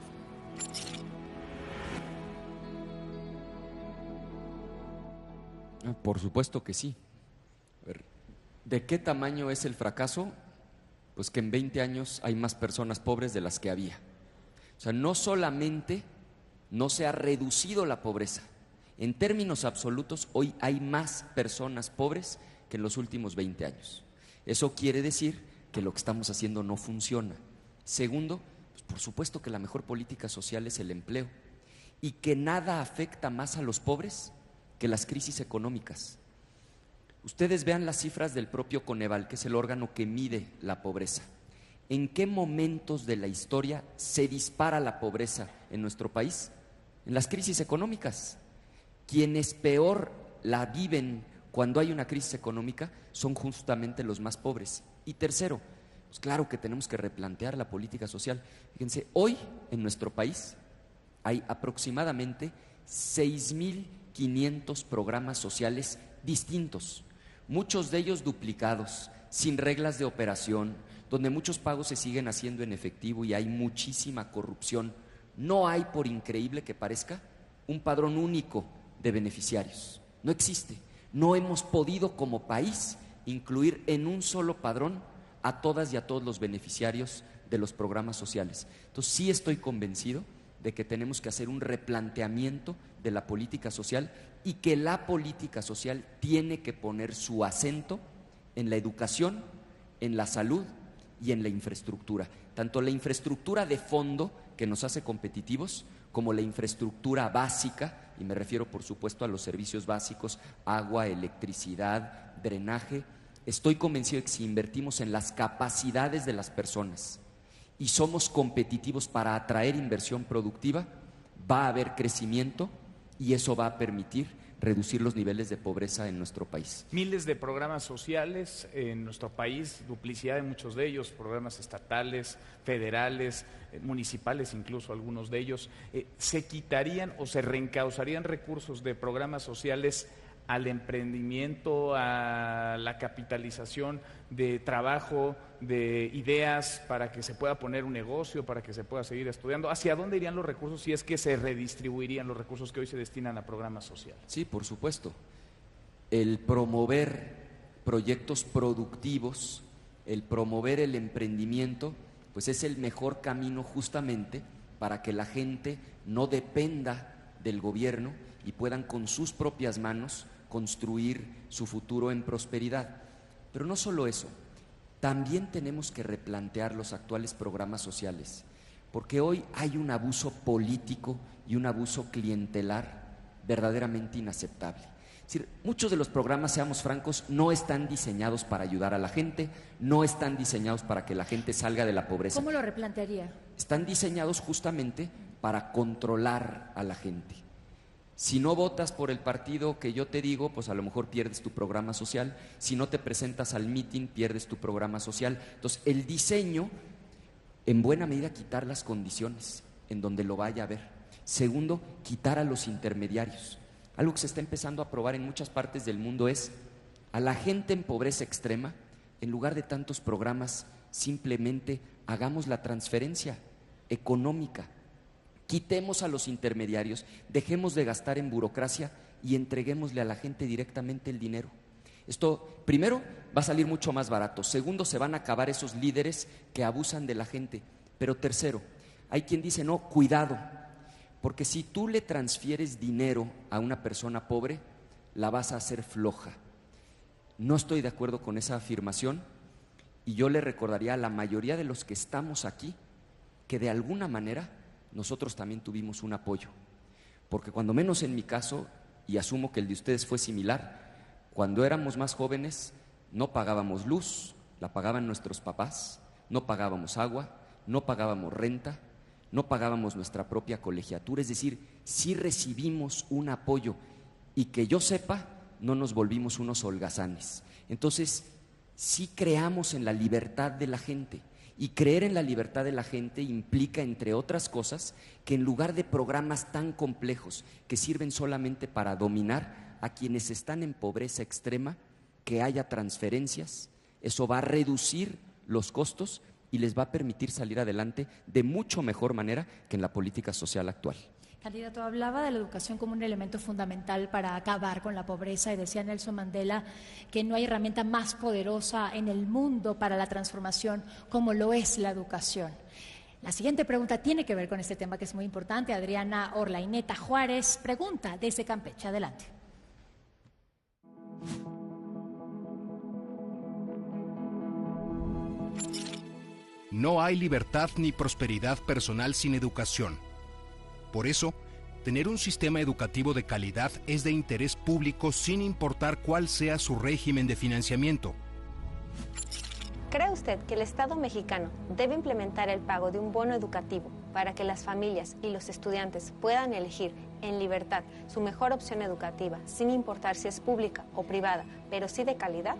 Por supuesto que sí. A ver, ¿de qué tamaño es el fracaso? Pues que en 20 años hay más personas pobres de las que había. O sea, no solamente no se ha reducido la pobreza, en términos absolutos hoy hay más personas pobres que en los últimos 20 años. Eso quiere decir que lo que estamos haciendo no funciona. Segundo, pues por supuesto que la mejor política social es el empleo y que nada afecta más a los pobres que las crisis económicas. Ustedes vean las cifras del propio Coneval, que es el órgano que mide la pobreza. ¿En qué momentos de la historia se dispara la pobreza en nuestro país? En las crisis económicas. Quienes peor la viven cuando hay una crisis económica son justamente los más pobres. Y tercero, pues claro que tenemos que replantear la política social. Fíjense, hoy en nuestro país hay aproximadamente 6.500 programas sociales distintos, muchos de ellos duplicados, sin reglas de operación, donde muchos pagos se siguen haciendo en efectivo y hay muchísima corrupción. No hay, por increíble que parezca, un padrón único de beneficiarios. No existe. No hemos podido como país incluir en un solo padrón a todas y a todos los beneficiarios de los programas sociales. Entonces sí estoy convencido de que tenemos que hacer un replanteamiento de la política social y que la política social tiene que poner su acento en la educación, en la salud y en la infraestructura. tanto la infraestructura de fondo que nos hace competitivos, como la infraestructura básica, y me refiero por supuesto a los servicios básicos, agua, electricidad, drenaje. Estoy convencido de que si invertimos en las capacidades de las personas y somos competitivos para atraer inversión productiva, va a haber crecimiento y eso va a permitir reducir los niveles de pobreza en nuestro país. Miles de programas sociales en nuestro país, duplicidad de muchos de ellos, programas estatales, federales, municipales, incluso algunos de ellos. ¿Se quitarían o se reencausarían recursos de programas sociales al emprendimiento, a la capitalización de trabajo, de ideas para que se pueda poner un negocio, para que se pueda seguir estudiando? ¿Hacia dónde irían los recursos si es que se redistribuirían los recursos que hoy se destinan a programas sociales? Sí, por supuesto. El promover proyectos productivos, el promover el emprendimiento, pues es el mejor camino justamente para que la gente no dependa del gobierno y puedan con sus propias manos construir su futuro en prosperidad. Pero no solo eso, también tenemos que replantear los actuales programas sociales, porque hoy hay un abuso político y un abuso clientelar verdaderamente inaceptable. Es decir, muchos de los programas, seamos francos, no están diseñados para ayudar a la gente, no están diseñados para que la gente salga de la pobreza. ¿Cómo lo replantearía? Están diseñados justamente para controlar a la gente. Si no votas por el partido que yo te digo, pues a lo mejor pierdes tu programa social. Si no te presentas al mitin, pierdes tu programa social. Entonces, el diseño, en buena medida, quitar las condiciones en donde lo vaya a ver. Segundo, quitar a los intermediarios. Algo que se está empezando a probar en muchas partes del mundo es a la gente en pobreza extrema, en lugar de tantos programas, simplemente hagamos la transferencia económica. Quitemos a los intermediarios, dejemos de gastar en burocracia y entreguémosle a la gente directamente el dinero. Esto, primero, va a salir mucho más barato. Segundo, se van a acabar esos líderes que abusan de la gente. Pero tercero, hay quien dice, no, cuidado, porque si tú le transfieres dinero a una persona pobre, la vas a hacer floja. No estoy de acuerdo con esa afirmación y yo le recordaría a la mayoría de los que estamos aquí que de alguna manera nosotros también tuvimos un apoyo, porque cuando menos en mi caso, y asumo que el de ustedes fue similar, cuando éramos más jóvenes no pagábamos luz, la pagaban nuestros papás, no pagábamos agua, no pagábamos renta, no pagábamos nuestra propia colegiatura, es decir, sí recibimos un apoyo y que yo sepa, no nos volvimos unos holgazanes. Entonces, sí creamos en la libertad de la gente. Y creer en la libertad de la gente implica, entre otras cosas, que en lugar de programas tan complejos que sirven solamente para dominar a quienes están en pobreza extrema, que haya transferencias. Eso va a reducir los costos y les va a permitir salir adelante de mucho mejor manera que en la política social actual. Candidato, hablaba de la educación como un elemento fundamental para acabar con la pobreza y decía Nelson Mandela que no hay herramienta más poderosa en el mundo para la transformación como lo es la educación. La siguiente pregunta tiene que ver con este tema que es muy importante. Adriana Orlaineta Juárez pregunta desde Campeche. Adelante. No hay libertad ni prosperidad personal sin educación. Por eso, tener un sistema educativo de calidad es de interés público sin importar cuál sea su régimen de financiamiento. ¿Cree usted que el Estado mexicano debe implementar el pago de un bono educativo para que las familias y los estudiantes puedan elegir en libertad su mejor opción educativa, sin importar si es pública o privada, pero sí de calidad?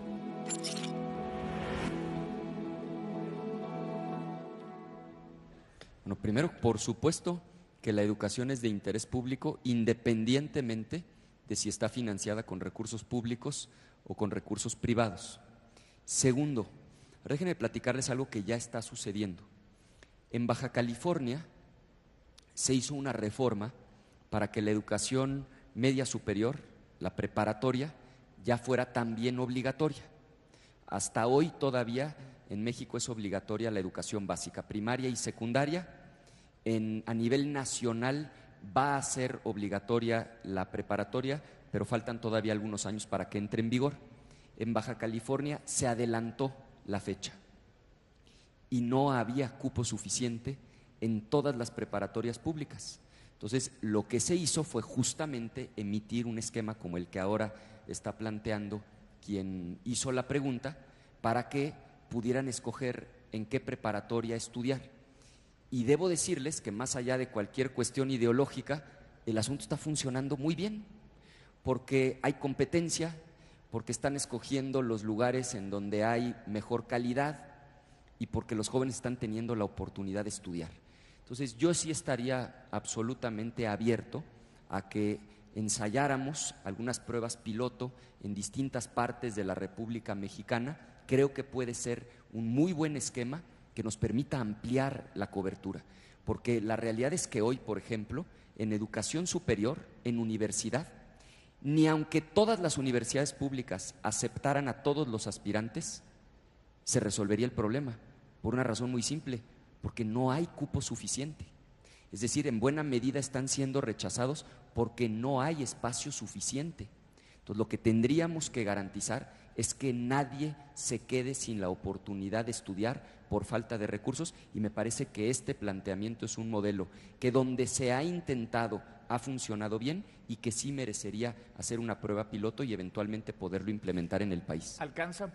Bueno, primero, por supuesto que la educación es de interés público independientemente de si está financiada con recursos públicos o con recursos privados. Segundo, déjenme platicarles algo que ya está sucediendo. En Baja California se hizo una reforma para que la educación media superior, la preparatoria, ya fuera también obligatoria. Hasta hoy todavía en México es obligatoria la educación básica, primaria y secundaria. A nivel nacional va a ser obligatoria la preparatoria, pero faltan todavía algunos años para que entre en vigor. En Baja California se adelantó la fecha y no había cupo suficiente en todas las preparatorias públicas. Entonces, lo que se hizo fue justamente emitir un esquema como el que ahora está planteando quien hizo la pregunta, para que pudieran escoger en qué preparatoria estudiar. Y debo decirles que más allá de cualquier cuestión ideológica, el asunto está funcionando muy bien, porque hay competencia, porque están escogiendo los lugares en donde hay mejor calidad y porque los jóvenes están teniendo la oportunidad de estudiar. Entonces, yo sí estaría absolutamente abierto a que ensayáramos algunas pruebas piloto en distintas partes de la República Mexicana. Creo que puede ser un muy buen esquema que nos permita ampliar la cobertura, porque la realidad es que hoy, por ejemplo, en educación superior, en universidad, ni aunque todas las universidades públicas aceptaran a todos los aspirantes, se resolvería el problema, por una razón muy simple, porque no hay cupo suficiente. Es decir, en buena medida están siendo rechazados porque no hay espacio suficiente. Entonces, lo que tendríamos que garantizar es que nadie se quede sin la oportunidad de estudiar por falta de recursos, y me parece que este planteamiento es un modelo que donde se ha intentado ha funcionado bien y que sí merecería hacer una prueba piloto y eventualmente poderlo implementar en el país.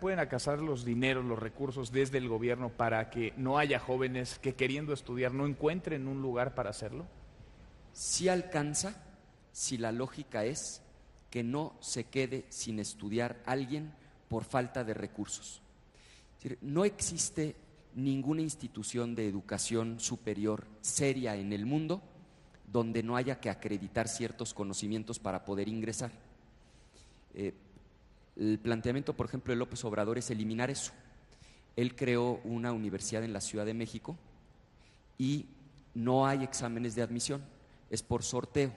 ¿Pueden alcanzar los dineros, los recursos desde el gobierno para que no haya jóvenes que queriendo estudiar no encuentren un lugar para hacerlo? Sí alcanza si la lógica es que no se quede sin estudiar alguien por falta de recursos. Es decir, no existe ninguna institución de educación superior seria en el mundo donde no haya que acreditar ciertos conocimientos para poder ingresar. El planteamiento, por ejemplo, de López Obrador es eliminar eso. Él creó una universidad en la Ciudad de México y no hay exámenes de admisión, es por sorteo.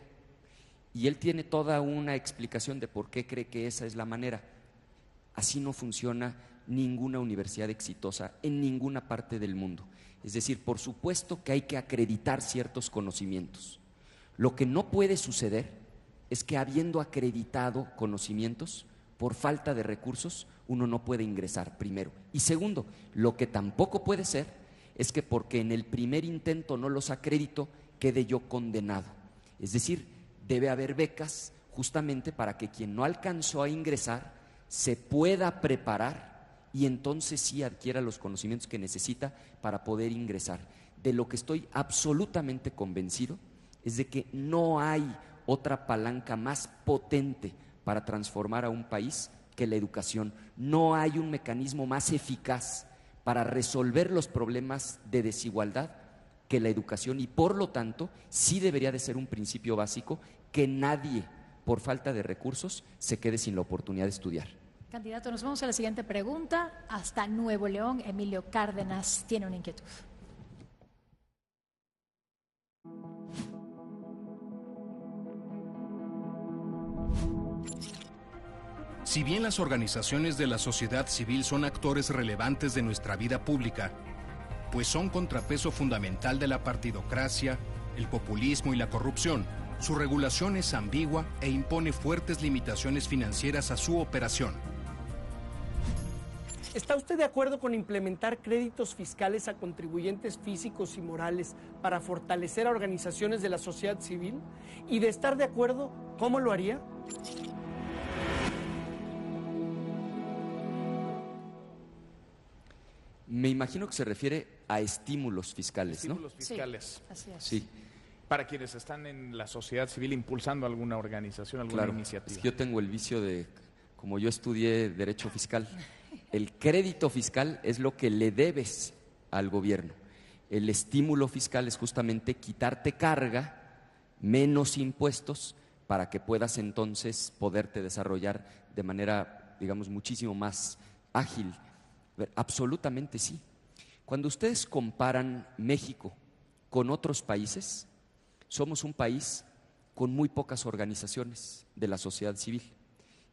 Y él tiene toda una explicación de por qué cree que esa es la manera. Así no funciona ninguna universidad exitosa en ninguna parte del mundo. Es decir, por supuesto que hay que acreditar ciertos conocimientos. Lo que no puede suceder es que habiendo acreditado conocimientos, por falta de recursos, uno no puede ingresar, primero. Y segundo, lo que tampoco puede ser es que porque en el primer intento no los acredito, quede yo condenado. Es decir, debe haber becas justamente para que quien no alcanzó a ingresar se pueda preparar y entonces sí adquiera los conocimientos que necesita para poder ingresar. De lo que estoy absolutamente convencido es de que no hay otra palanca más potente para transformar a un país que la educación. No hay un mecanismo más eficaz para resolver los problemas de desigualdad que la educación, y por lo tanto sí debería de ser un principio básico que nadie, por falta de recursos, se quede sin la oportunidad de estudiar. Candidato, nos vamos a la siguiente pregunta. Hasta Nuevo León, Emilio Cárdenas tiene una inquietud. Si bien las organizaciones de la sociedad civil son actores relevantes de nuestra vida pública, pues son contrapeso fundamental de la partidocracia, el populismo y la corrupción, su regulación es ambigua e impone fuertes limitaciones financieras a su operación. ¿Está usted de acuerdo con implementar créditos fiscales a contribuyentes físicos y morales para fortalecer a organizaciones de la sociedad civil? Y de estar de acuerdo, ¿cómo lo haría? Me imagino que se refiere a estímulos fiscales, ¿no? Estímulos fiscales. Sí, así es. Sí. Para quienes están en la sociedad civil impulsando alguna organización, alguna iniciativa. Es que yo tengo el vicio de, como yo estudié Derecho Fiscal, el crédito fiscal es lo que le debes al gobierno. El estímulo fiscal es justamente quitarte carga, menos impuestos, para que puedas entonces poderte desarrollar de manera, digamos, muchísimo más ágil. Absolutamente sí. Cuando ustedes comparan México con otros países, somos un país con muy pocas organizaciones de la sociedad civil.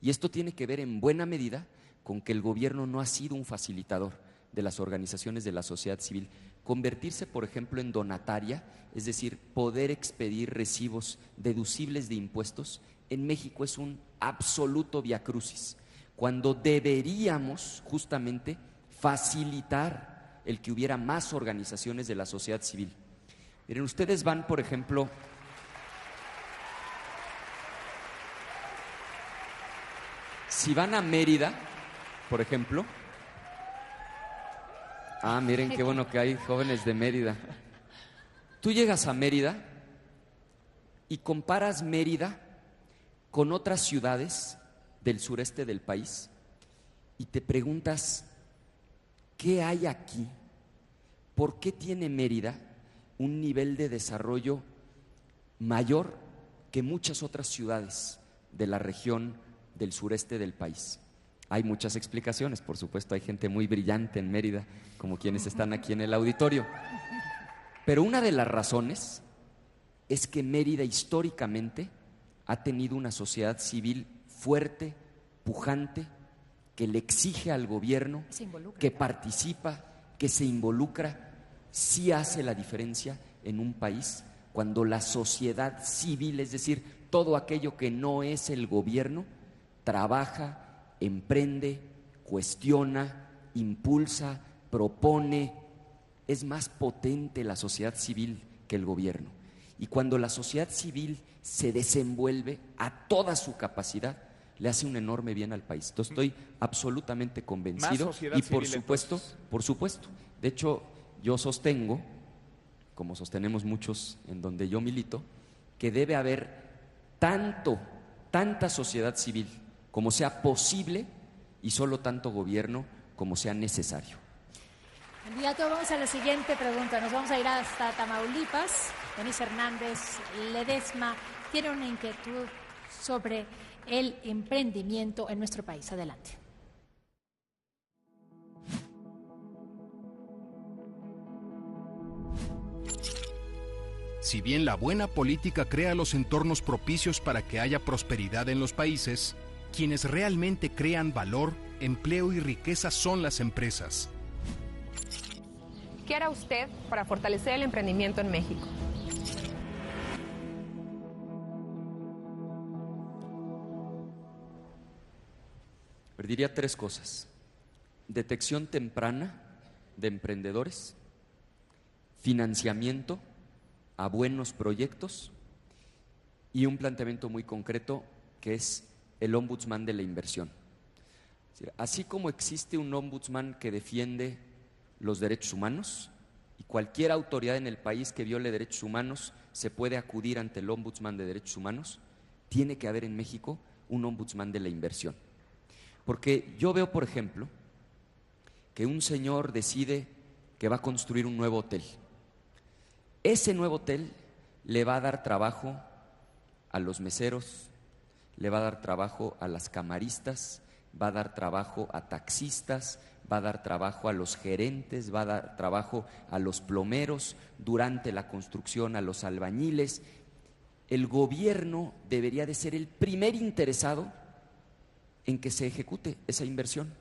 Y esto tiene que ver en buena medida con que el gobierno no ha sido un facilitador de las organizaciones de la sociedad civil. Convertirse, por ejemplo, en donataria, es decir, poder expedir recibos deducibles de impuestos, en México es un absoluto viacrucis, cuando deberíamos justamente facilitar el que hubiera más organizaciones de la sociedad civil. Miren, ustedes van, por ejemplo, si van a Mérida, por ejemplo, miren qué bueno que hay jóvenes de Mérida. Tú llegas a Mérida y comparas Mérida con otras ciudades del sureste del país y te preguntas, ¿qué hay aquí? ¿Por qué tiene Mérida un nivel de desarrollo mayor que muchas otras ciudades de la región del sureste del país? Hay muchas explicaciones, por supuesto, hay gente muy brillante en Mérida, como quienes están aquí en el auditorio. Pero una de las razones es que Mérida históricamente ha tenido una sociedad civil fuerte, pujante, que le exige al gobierno, que participa, que se involucra. Sí hace la diferencia en un país cuando la sociedad civil, es decir, todo aquello que no es el gobierno, trabaja, emprende, cuestiona, impulsa, propone. Es más potente la sociedad civil que el gobierno. Y cuando la sociedad civil se desenvuelve a toda su capacidad, le hace un enorme bien al país. Entonces estoy absolutamente convencido y por supuesto, de hecho yo sostengo, como sostenemos muchos en donde yo milito, que debe haber tanta sociedad civil como sea posible y solo tanto gobierno como sea necesario. Candidato, vamos a la siguiente pregunta. Nos vamos a ir hasta Tamaulipas. Denise Hernández Ledesma tiene una inquietud sobre el emprendimiento en nuestro país. Adelante. Si bien la buena política crea los entornos propicios para que haya prosperidad en los países, quienes realmente crean valor, empleo y riqueza son las empresas. ¿Qué hará usted para fortalecer el emprendimiento en México? Diría 3 cosas: detección temprana de emprendedores, financiamiento a buenos proyectos y un planteamiento muy concreto que es el ombudsman de la inversión. Así como existe un ombudsman que defiende los derechos humanos y cualquier autoridad en el país que viole derechos humanos se puede acudir ante el ombudsman de derechos humanos, tiene que haber en México un ombudsman de la inversión. Porque yo veo, por ejemplo, que un señor decide que va a construir un nuevo hotel. Ese nuevo hotel le va a dar trabajo a los meseros, le va a dar trabajo a las camaristas, va a dar trabajo a taxistas, va a dar trabajo a los gerentes, va a dar trabajo a los plomeros, durante la construcción a los albañiles. El gobierno debería de ser el primer interesado en que se ejecute esa inversión.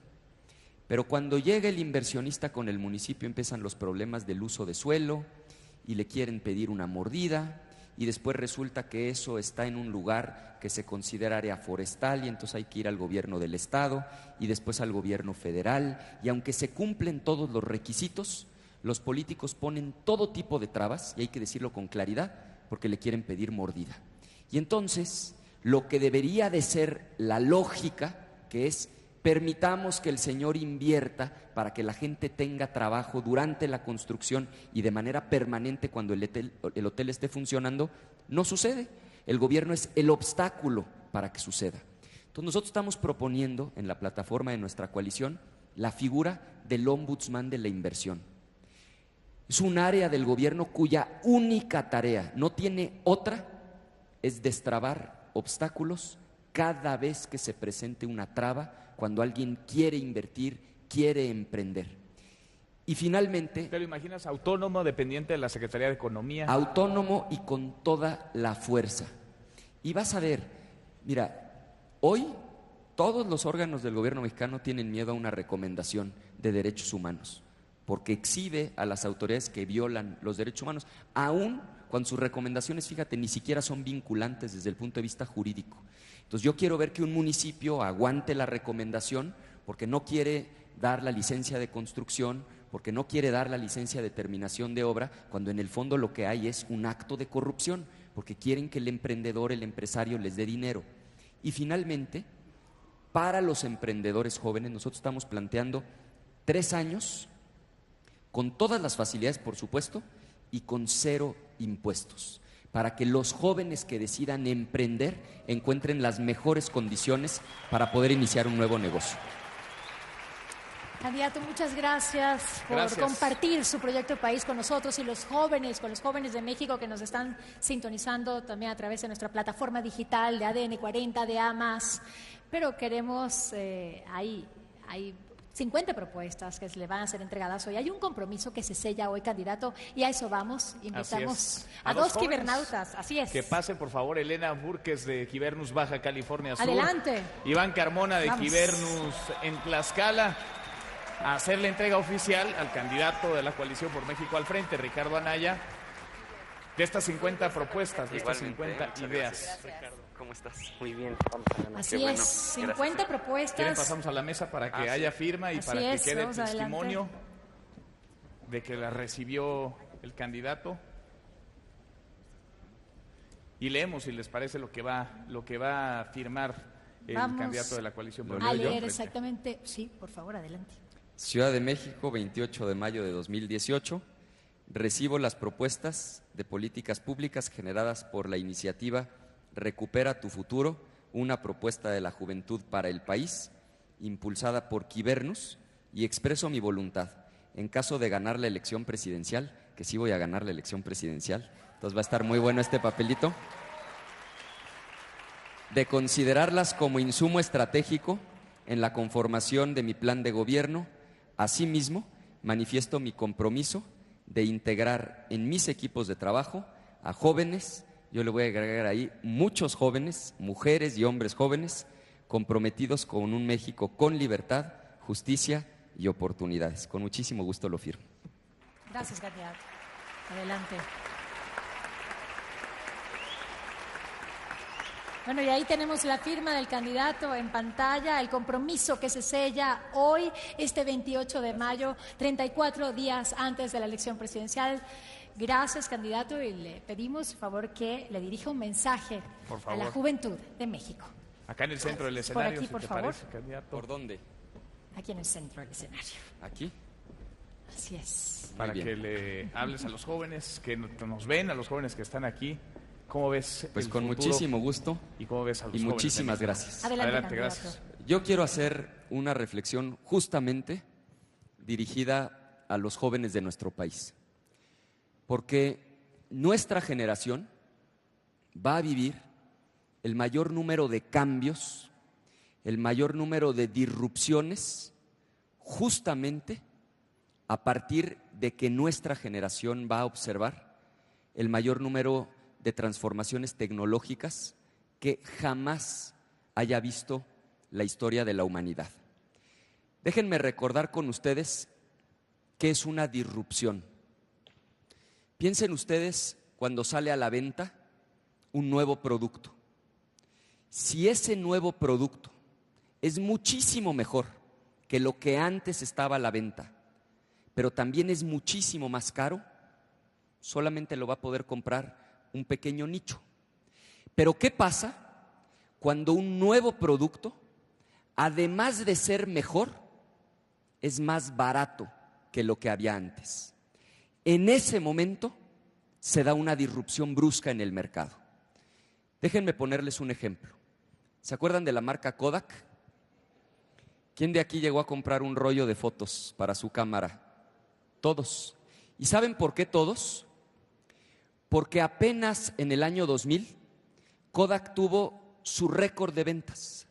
Pero cuando llega el inversionista con el municipio empiezan los problemas del uso de suelo y le quieren pedir una mordida y después resulta que eso está en un lugar que se considera área forestal y entonces hay que ir al gobierno del estado y después al gobierno federal, y aunque se cumplen todos los requisitos, los políticos ponen todo tipo de trabas, y hay que decirlo con claridad, porque le quieren pedir mordida. Y entonces lo que debería de ser la lógica, que es permitamos que el señor invierta para que la gente tenga trabajo durante la construcción y de manera permanente cuando el hotel esté funcionando, no sucede. El gobierno es el obstáculo para que suceda. Entonces nosotros estamos proponiendo en la plataforma de nuestra coalición la figura del ombudsman de la inversión. Es un área del gobierno cuya única tarea, no tiene otra, es destrabar obstáculos cada vez que se presente una traba, cuando alguien quiere invertir, quiere emprender. Y finalmente… ¿Te lo imaginas autónomo, dependiente de la Secretaría de Economía? Autónomo y con toda la fuerza. Y vas a ver, mira, hoy todos los órganos del gobierno mexicano tienen miedo a una recomendación de derechos humanos, porque exhibe a las autoridades que violan los derechos humanos, aún cuando sus recomendaciones, fíjate, ni siquiera son vinculantes desde el punto de vista jurídico. Entonces yo quiero ver que un municipio aguante la recomendación porque no quiere dar la licencia de construcción, porque no quiere dar la licencia de terminación de obra, cuando en el fondo lo que hay es un acto de corrupción, porque quieren que el emprendedor, el empresario les dé dinero. Y finalmente, para los emprendedores jóvenes, nosotros estamos planteando 3 años, con todas las facilidades, por supuesto, y con 0 impuestos, para que los jóvenes que decidan emprender encuentren las mejores condiciones para poder iniciar un nuevo negocio. Candidato, muchas gracias por compartir su proyecto de país con nosotros y con los jóvenes de México que nos están sintonizando también a través de nuestra plataforma digital de ADN 40, de A+. Pero queremos, hay 50 propuestas que se le van a ser entregadas hoy. Hay un compromiso que se sella hoy, candidato, y a eso vamos. Invitamos a 2 quibernautas. Así es. Que pase, por favor, Elena Burques de Quibernus, Baja California Sur. Adelante. Iván Carmona de Quibernus en Tlaxcala, a hacer la entrega oficial al candidato de la Coalición por México al Frente, Ricardo Anaya, de estas 50 propuestas, de estas 50 ideas. Ricardo, ¿cómo estás? Muy bien. Así es, 50 propuestas. ¿Quieren pasamos a la mesa para que haya firma y para que quede el testimonio de que la recibió el candidato? Y leemos, si les parece, lo que va a firmar el candidato de la Coalición por México. A leer exactamente, sí, por favor, adelante. Ciudad de México, 28 de mayo de 2018. Recibo las propuestas de políticas públicas generadas por la iniciativa Recupera tu Futuro, una propuesta de la juventud para el país, impulsada por Quibernus, y expreso mi voluntad, en caso de ganar la elección presidencial, que sí voy a ganar la elección presidencial, entonces va a estar muy bueno este papelito, de considerarlas como insumo estratégico en la conformación de mi plan de gobierno. Asimismo, manifiesto mi compromiso de integrar en mis equipos de trabajo a jóvenes, yo le voy a agregar ahí muchos jóvenes, mujeres y hombres jóvenes, comprometidos con un México con libertad, justicia y oportunidades. Con muchísimo gusto lo firmo. Gracias, candidato. Adelante. Bueno, y ahí tenemos la firma del candidato en pantalla, el compromiso que se sella hoy, este 28 de mayo, 34 días antes de la elección presidencial. Gracias, candidato, y le pedimos, por favor, que le dirija un mensaje a la juventud de México. Acá en el centro del escenario, por aquí, por te favor. parece, candidato. ¿Por dónde? Aquí en el centro del escenario. ¿Aquí? Así es. Para que le hables a los jóvenes que nos ven, a los jóvenes que están aquí. ¿Cómo ves? Pues con muchísimo gusto. ¿Y cómo ves a los y jóvenes? Muchísimas gracias. Adelante, gracias. Yo quiero hacer una reflexión justamente dirigida a los jóvenes de nuestro país. Porque nuestra generación va a vivir el mayor número de cambios, el mayor número de disrupciones, justamente a partir de que nuestra generación va a observar el mayor número de transformaciones tecnológicas que jamás haya visto la historia de la humanidad. Déjenme recordar con ustedes qué es una disrupción. Piensen ustedes cuando sale a la venta un nuevo producto. Si ese nuevo producto es muchísimo mejor que lo que antes estaba a la venta, pero también es muchísimo más caro, solamente lo va a poder comprar un pequeño nicho. Pero ¿qué pasa cuando un nuevo producto, además de ser mejor, es más barato que lo que había antes? En ese momento se da una disrupción brusca en el mercado. Déjenme ponerles un ejemplo. ¿Se acuerdan de la marca Kodak? ¿Quién de aquí llegó a comprar un rollo de fotos para su cámara? Todos. ¿Y saben por qué todos? Porque apenas en el año 2000 Kodak tuvo su récord de ventas.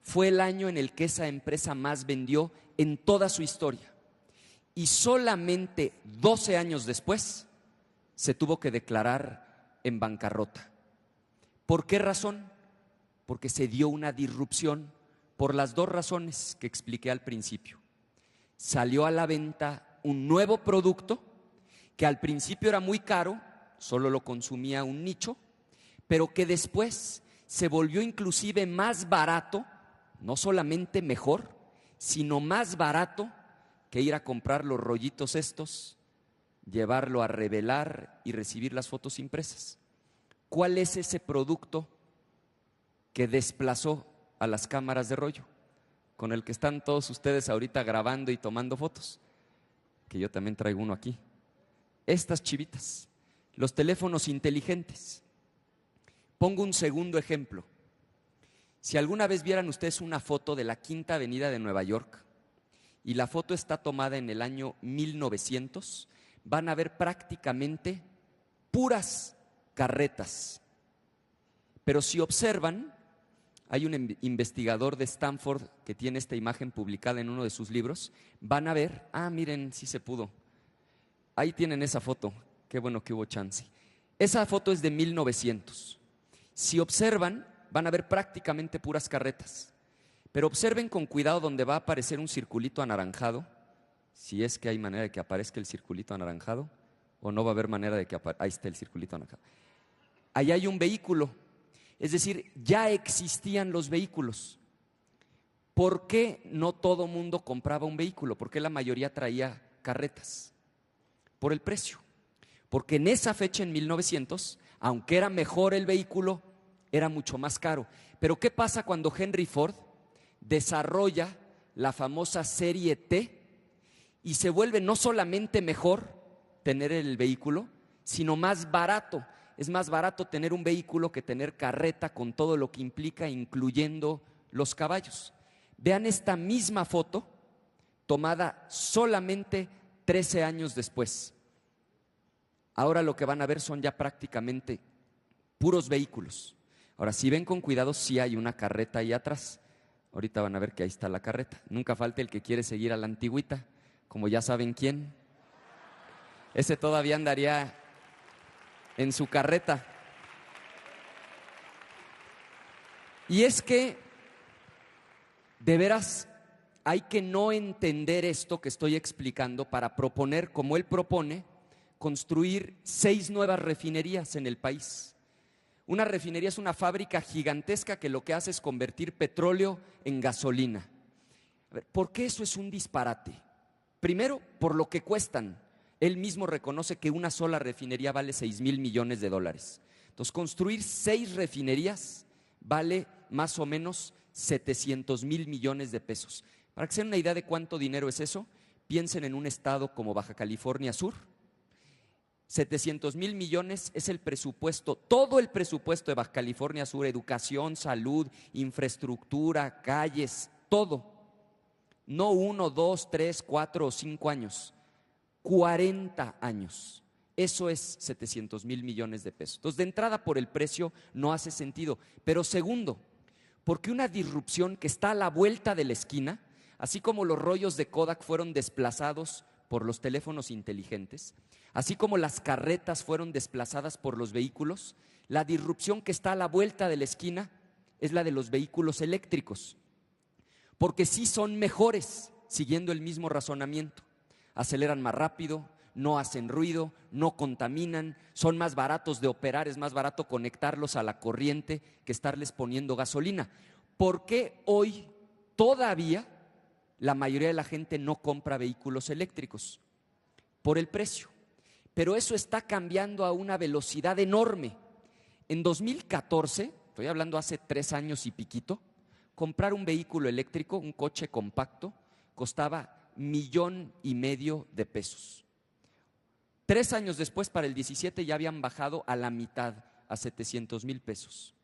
Fue el año en el que esa empresa más vendió en toda su historia. Y solamente 12 años después se tuvo que declarar en bancarrota. ¿Por qué razón? Porque se dio una disrupción por las 2 razones que expliqué al principio. Salió a la venta un nuevo producto que al principio era muy caro, solo lo consumía un nicho, pero que después se volvió inclusive más barato, no solamente mejor, sino más barato que ir a comprar los rollitos estos, llevarlo a revelar y recibir las fotos impresas. ¿Cuál es ese producto que desplazó a las cámaras de rollo, con el que están todos ustedes ahorita grabando y tomando fotos? Que yo también traigo uno aquí. Estas chivitas, los teléfonos inteligentes. Pongo un segundo ejemplo. Si alguna vez vieran ustedes una foto de la Quinta Avenida de Nueva York y la foto está tomada en el año 1900, van a ver prácticamente puras carretas. Pero si observan, hay un investigador de Stanford que tiene esta imagen publicada en uno de sus libros, van a ver, miren, sí se pudo. Ahí tienen esa foto, qué bueno que hubo chance. Esa foto es de 1900. Si observan, van a ver prácticamente puras carretas. Pero observen con cuidado donde va a aparecer un circulito anaranjado, si es que hay manera de que aparezca el circulito anaranjado, o no va a haber manera de que aparezca. Ahí está el circulito anaranjado. Ahí hay un vehículo, es decir, ya existían los vehículos. ¿Por qué no todo mundo compraba un vehículo? ¿Por qué la mayoría traía carretas? Por el precio. Porque en esa fecha, en 1900, aunque era mejor el vehículo, era mucho más caro. Pero ¿qué pasa cuando Henry Ford desarrolla la famosa serie T y se vuelve no solamente mejor tener el vehículo, sino más barato? Es más barato tener un vehículo que tener carreta con todo lo que implica, incluyendo los caballos. Vean esta misma foto tomada solamente 13 años después. Ahora lo que van a ver son ya prácticamente puros vehículos. Ahora, si ven con cuidado, sí hay una carreta ahí atrás. Ahorita van a ver que ahí está la carreta. Nunca falta el que quiere seguir a la antigüita, como ya saben quién. Ese todavía andaría en su carreta. Y es que, de veras, hay que no entender esto que estoy explicando para proponer, como él propone, construir 6 nuevas refinerías en el país. Una refinería es una fábrica gigantesca que lo que hace es convertir petróleo en gasolina. A ver, ¿por qué eso es un disparate? Primero, por lo que cuestan. Él mismo reconoce que una sola refinería vale 6,000 millones de dólares. Entonces, construir 6 refinerías vale más o menos 700,000 millones de pesos. Para que se den una idea de cuánto dinero es eso, piensen en un estado como Baja California Sur. 700,000 millones es el presupuesto, todo el presupuesto de Baja California Sur, educación, salud, infraestructura, calles, todo. No 1, 2, 3, 4 o 5 años, 40 años. Eso es 700,000 millones de pesos. Entonces, de entrada, por el precio no hace sentido. Pero segundo, porque una disrupción que está a la vuelta de la esquina, así como los rollos de Kodak fueron desplazados por los teléfonos inteligentes, así como las carretas fueron desplazadas por los vehículos, la disrupción que está a la vuelta de la esquina es la de los vehículos eléctricos, porque sí son mejores, siguiendo el mismo razonamiento. Aceleran más rápido, no hacen ruido, no contaminan, son más baratos de operar, es más barato conectarlos a la corriente que estarles poniendo gasolina. ¿Por qué hoy todavía la mayoría de la gente no compra vehículos eléctricos? Por el precio. Pero eso está cambiando a una velocidad enorme. En 2014, estoy hablando hace 3 años y piquito, comprar un vehículo eléctrico, un coche compacto, costaba $1,500,000 de pesos. 3 años después, para el 17, ya habían bajado a la mitad, a 700,000 pesos.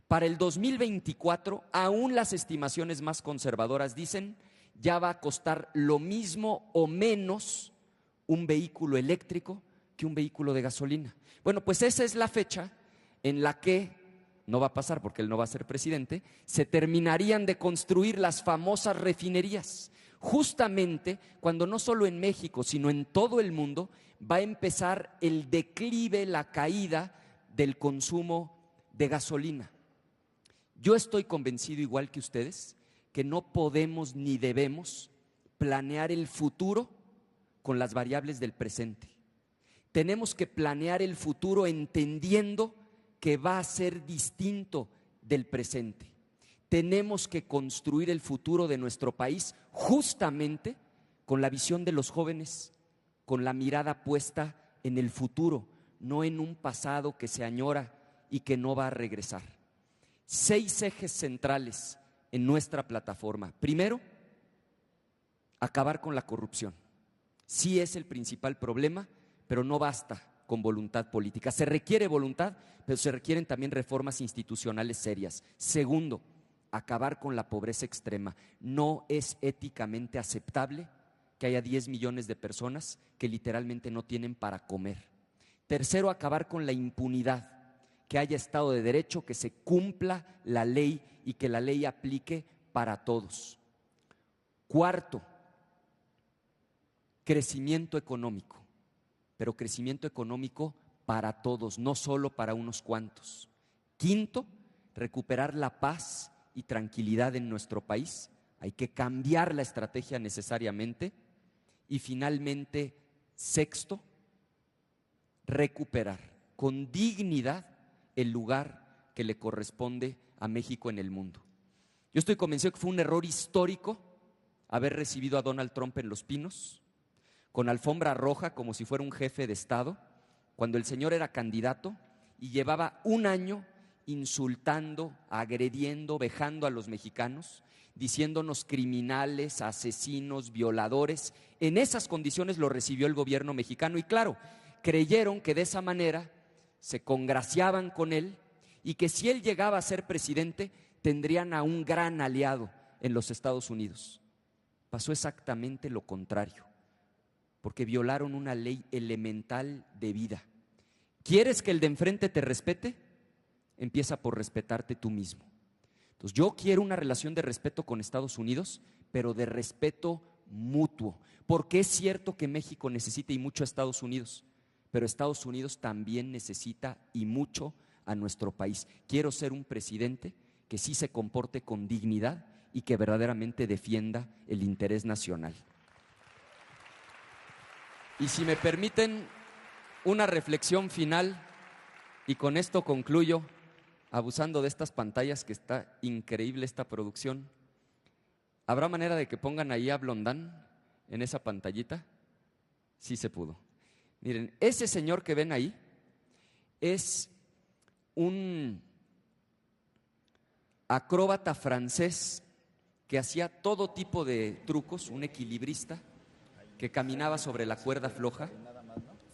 Para el 2024, aún las estimaciones más conservadoras dicen, ya va a costar lo mismo o menos un vehículo eléctrico que un vehículo de gasolina. Bueno, pues esa es la fecha en la que, no va a pasar porque él no va a ser presidente, se terminarían de construir las famosas refinerías. Justamente cuando no solo en México, sino en todo el mundo va a empezar el declive, la caída del consumo de gasolina. Yo estoy convencido, igual que ustedes, que no podemos ni debemos planear el futuro con las variables del presente. Tenemos que planear el futuro entendiendo que va a ser distinto del presente. Tenemos que construir el futuro de nuestro país justamente con la visión de los jóvenes, con la mirada puesta en el futuro, no en un pasado que se añora y que no va a regresar. 6 ejes centrales en nuestra plataforma. Primero, acabar con la corrupción. Sí es el principal problema, pero no basta con voluntad política. Se requiere voluntad, pero se requieren también reformas institucionales serias. Segundo, acabar con la pobreza extrema. No es éticamente aceptable que haya 10 millones de personas que literalmente no tienen para comer. Tercero, acabar con la impunidad, que haya Estado de Derecho, que se cumpla la ley y que la ley aplique para todos. Cuarto, crecimiento económico, pero crecimiento económico para todos, no solo para unos cuantos. Quinto, recuperar la paz y tranquilidad en nuestro país. Hay que cambiar la estrategia necesariamente. Y finalmente, sexto, recuperar con dignidad el lugar que le corresponde a México en el mundo. Yo estoy convencido que fue un error histórico haber recibido a Donald Trump en Los Pinos, con alfombra roja como si fuera un jefe de Estado, cuando el señor era candidato y llevaba un año insultando, agrediendo, vejando a los mexicanos, diciéndonos criminales, asesinos, violadores. En esas condiciones lo recibió el gobierno mexicano y claro, creyeron que de esa manera se congraciaban con él y que si él llegaba a ser presidente tendrían a un gran aliado en los Estados Unidos. Pasó exactamente lo contrario, porque violaron una ley elemental de vida. ¿Quieres que el de enfrente te respete? Empieza por respetarte tú mismo. Entonces yo quiero una relación de respeto con Estados Unidos, pero de respeto mutuo, porque es cierto que México necesita y mucho a Estados Unidos, pero Estados Unidos también necesita y mucho a nuestro país. Quiero ser un presidente que sí se comporte con dignidad y que verdaderamente defienda el interés nacional. Y si me permiten una reflexión final, y con esto concluyo, abusando de estas pantallas que está increíble esta producción. ¿Habrá manera de que pongan ahí a Blondán en esa pantallita? Sí se pudo. Miren, ese señor que ven ahí es un acróbata francés que hacía todo tipo de trucos, un equilibrista que caminaba sobre la cuerda floja,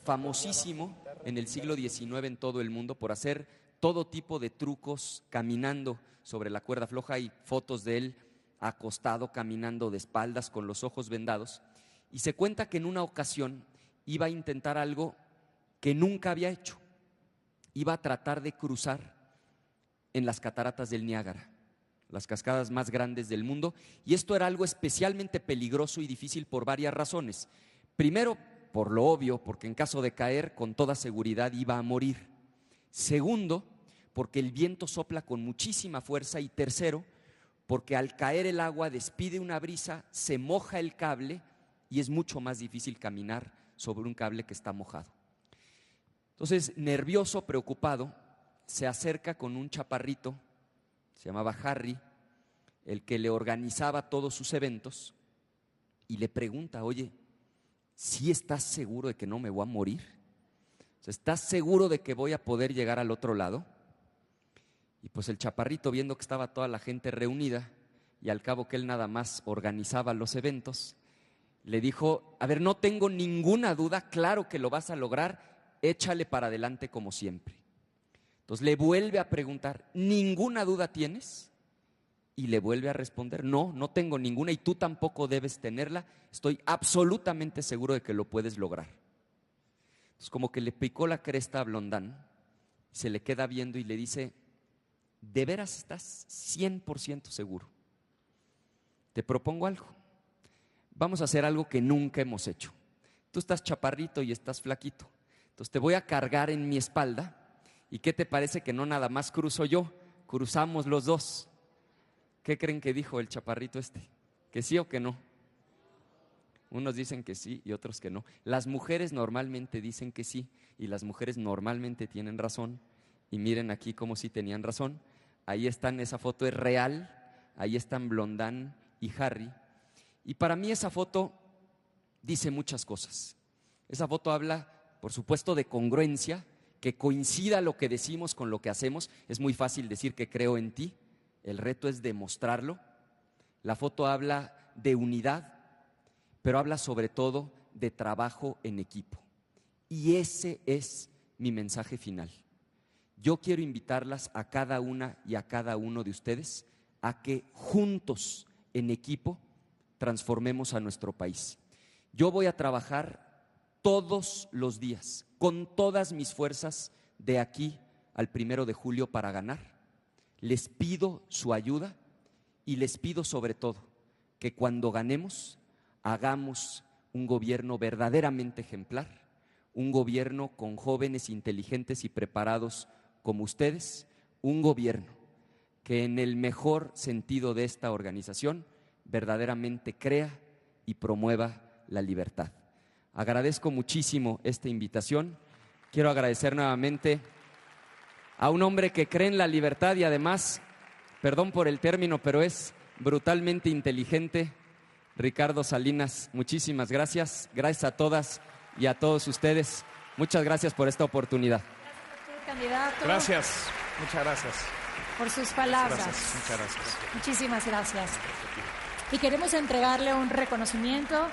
famosísimo en el siglo XIX en todo el mundo por hacer todo tipo de trucos caminando sobre la cuerda floja. Hay fotos de él acostado, caminando de espaldas, con los ojos vendados. Y se cuenta que en una ocasión iba a intentar algo que nunca había hecho. Iba a tratar de cruzar en las cataratas del Niágara, las cascadas más grandes del mundo. Y esto era algo especialmente peligroso y difícil por varias razones. Primero, por lo obvio, porque en caso de caer, con toda seguridad iba a morir. Segundo, porque el viento sopla con muchísima fuerza. Y tercero, porque al caer el agua despide una brisa, se moja el cable y es mucho más difícil caminar sobre un cable que está mojado. Entonces, nervioso, preocupado, se acerca con un chaparrito, se llamaba Harry, el que le organizaba todos sus eventos, y le pregunta: oye, ¿sí estás seguro de que no me voy a morir? ¿Estás seguro de que voy a poder llegar al otro lado? Y pues el chaparrito, viendo que estaba toda la gente reunida y al cabo que él nada más organizaba los eventos, le dijo: a ver, no tengo ninguna duda, claro que lo vas a lograr, échale para adelante como siempre. Entonces le vuelve a preguntar: ¿ninguna duda tienes? Y le vuelve a responder: no, no tengo ninguna y tú tampoco debes tenerla, estoy absolutamente seguro de que lo puedes lograr. Entonces como que le picó la cresta a Blondán, se le queda viendo y le dice: ¿de veras estás 100% seguro? Te propongo algo, vamos a hacer algo que nunca hemos hecho. Tú estás chaparrito y estás flaquito, entonces te voy a cargar en mi espalda. ¿Y qué te parece que no nada más cruzo yo, cruzamos los dos? ¿Qué creen que dijo el chaparrito este? ¿Que sí o que no? Unos dicen que sí y otros que no. Las mujeres normalmente dicen que sí y las mujeres normalmente tienen razón. Y miren aquí cómo sí tenían razón. Ahí están, esa foto es real. Ahí están Blondán y Harry. Y para mí esa foto dice muchas cosas. Esa foto habla, por supuesto, de congruencia, que coincida lo que decimos con lo que hacemos. Es muy fácil decir que creo en ti, el reto es demostrarlo. La foto habla de unidad, pero habla sobre todo de trabajo en equipo. Y ese es mi mensaje final. Yo quiero invitarlas a cada una y a cada uno de ustedes a que juntos, en equipo, transformemos a nuestro país. Yo voy a trabajar todos los días, con todas mis fuerzas, de aquí al 1 de julio para ganar. Les pido su ayuda y les pido sobre todo que cuando ganemos, hagamos un gobierno verdaderamente ejemplar, un gobierno con jóvenes inteligentes y preparados como ustedes, un gobierno que en el mejor sentido de esta organización verdaderamente crea y promueva la libertad. Agradezco muchísimo esta invitación. Quiero agradecer nuevamente a un hombre que cree en la libertad y además, perdón por el término, pero es brutalmente inteligente, Ricardo Salinas. Muchísimas gracias. Gracias a todas y a todos ustedes. Muchas gracias por esta oportunidad. Candidato. Gracias, muchas gracias. Por sus palabras. Gracias, muchas gracias. Muchísimas gracias. Y queremos entregarle un reconocimiento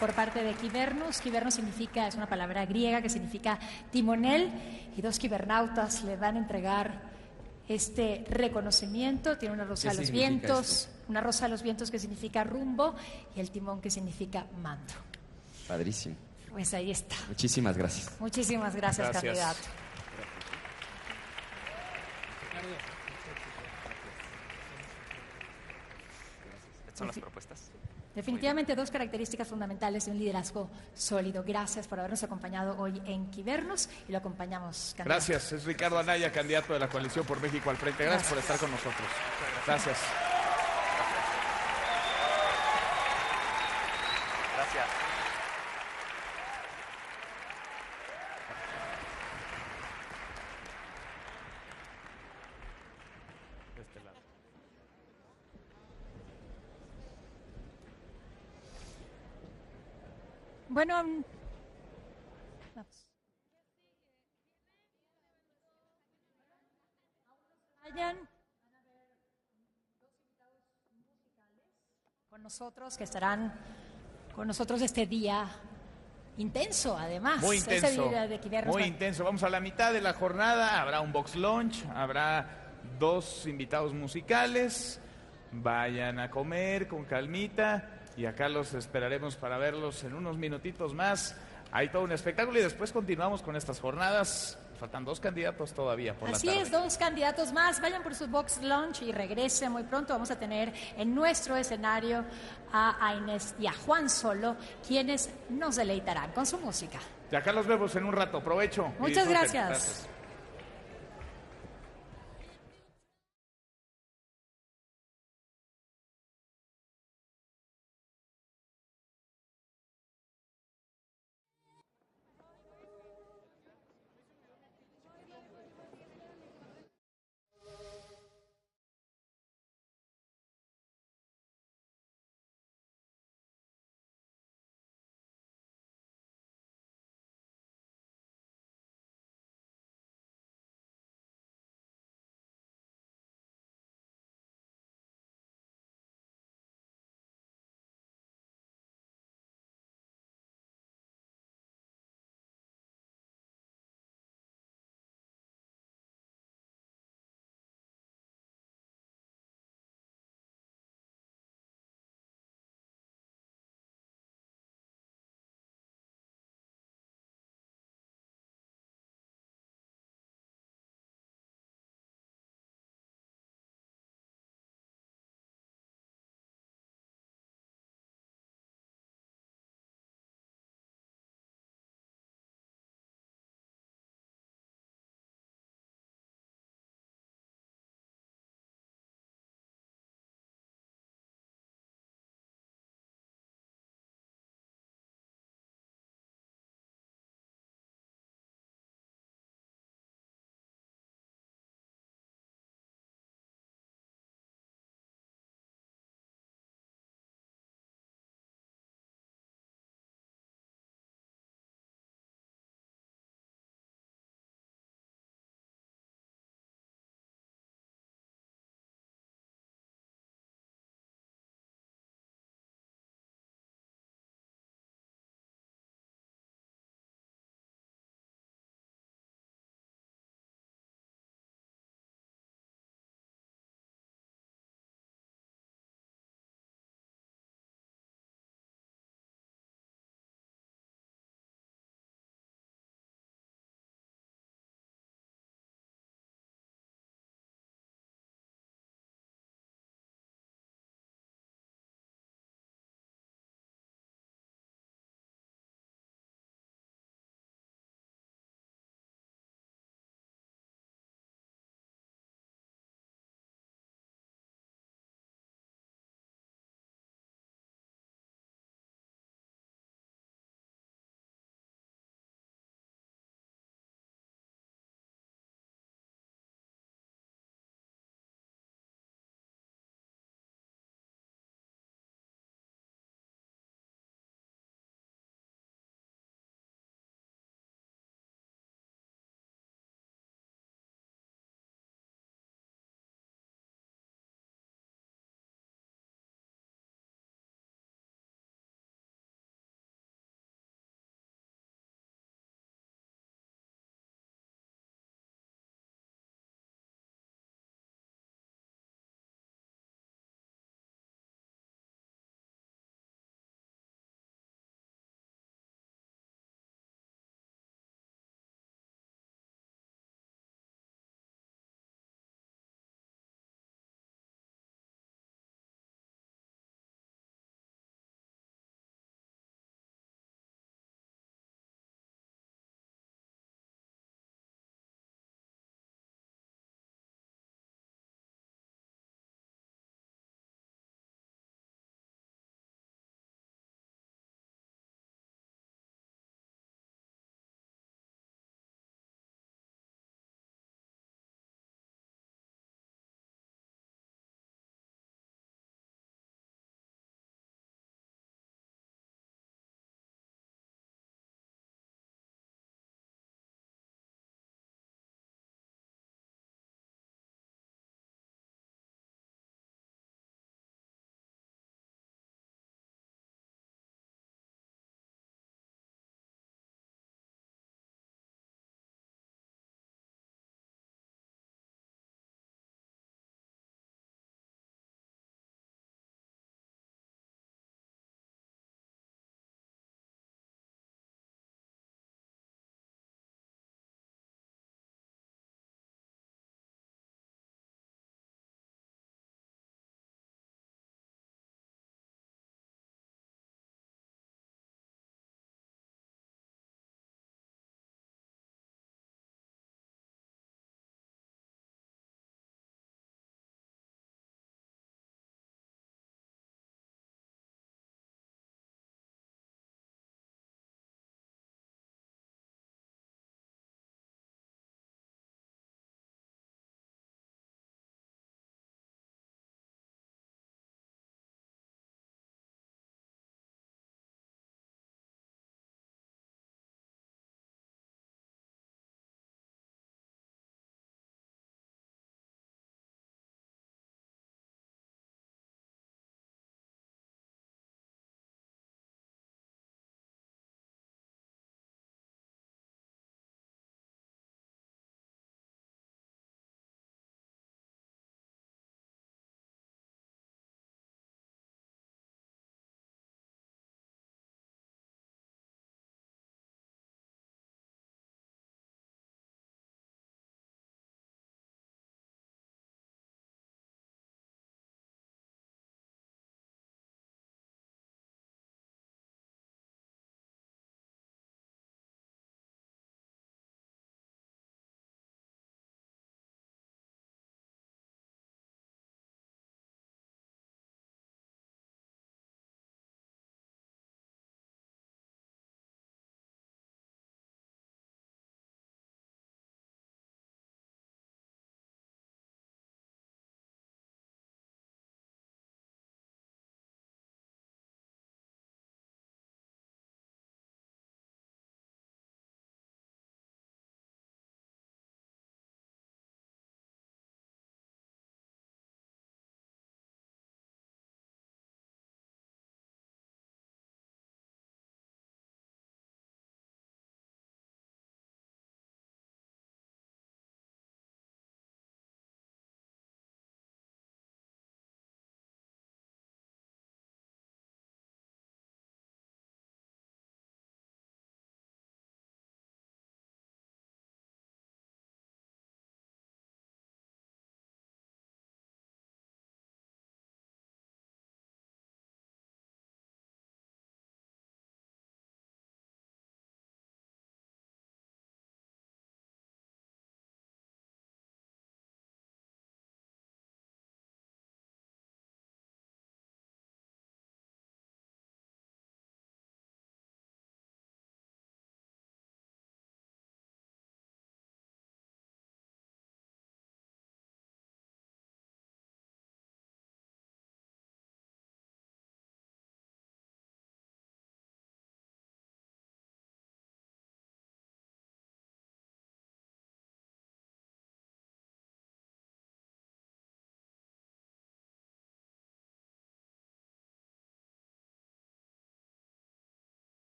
por parte de Quivernus. Quivernus es una palabra griega que significa timonel, y 2 quibernautas le van a entregar este reconocimiento. Tiene una rosa a los vientos, una rosa a los vientos que significa rumbo, y el timón que significa mando. Padrísimo. Pues ahí está. Muchísimas gracias. Muchísimas gracias, candidato. ¿Son las propuestas? Definitivamente 2 características fundamentales de un liderazgo sólido. Gracias por habernos acompañado hoy en Quivernus y lo acompañamos, candidato. Gracias, es Ricardo Anaya, candidato de la Coalición por México al Frente. Gracias por estar con nosotros. Gracias. Gracias. De este lado. Bueno, vamos. Vayan. Van a ver 2 invitados musicales con nosotros que estarán con nosotros este día intenso, además. Muy intenso. Ese día de Quivernus. Muy intenso. Vamos a la mitad de la jornada. Habrá un box lunch, habrá 2 invitados musicales. Vayan a comer con calmita. Y acá los esperaremos para verlos en unos minutitos más. Hay todo un espectáculo y después continuamos con estas jornadas. Faltan 2 candidatos todavía por Así la tarde. es, 2 candidatos más. Vayan por su box lunch y regresen muy pronto. Vamos a tener en nuestro escenario a Inés y a Juan Solo, quienes nos deleitarán con su música. Y acá los vemos en un rato. Provecho. Muchas Disfruten. gracias.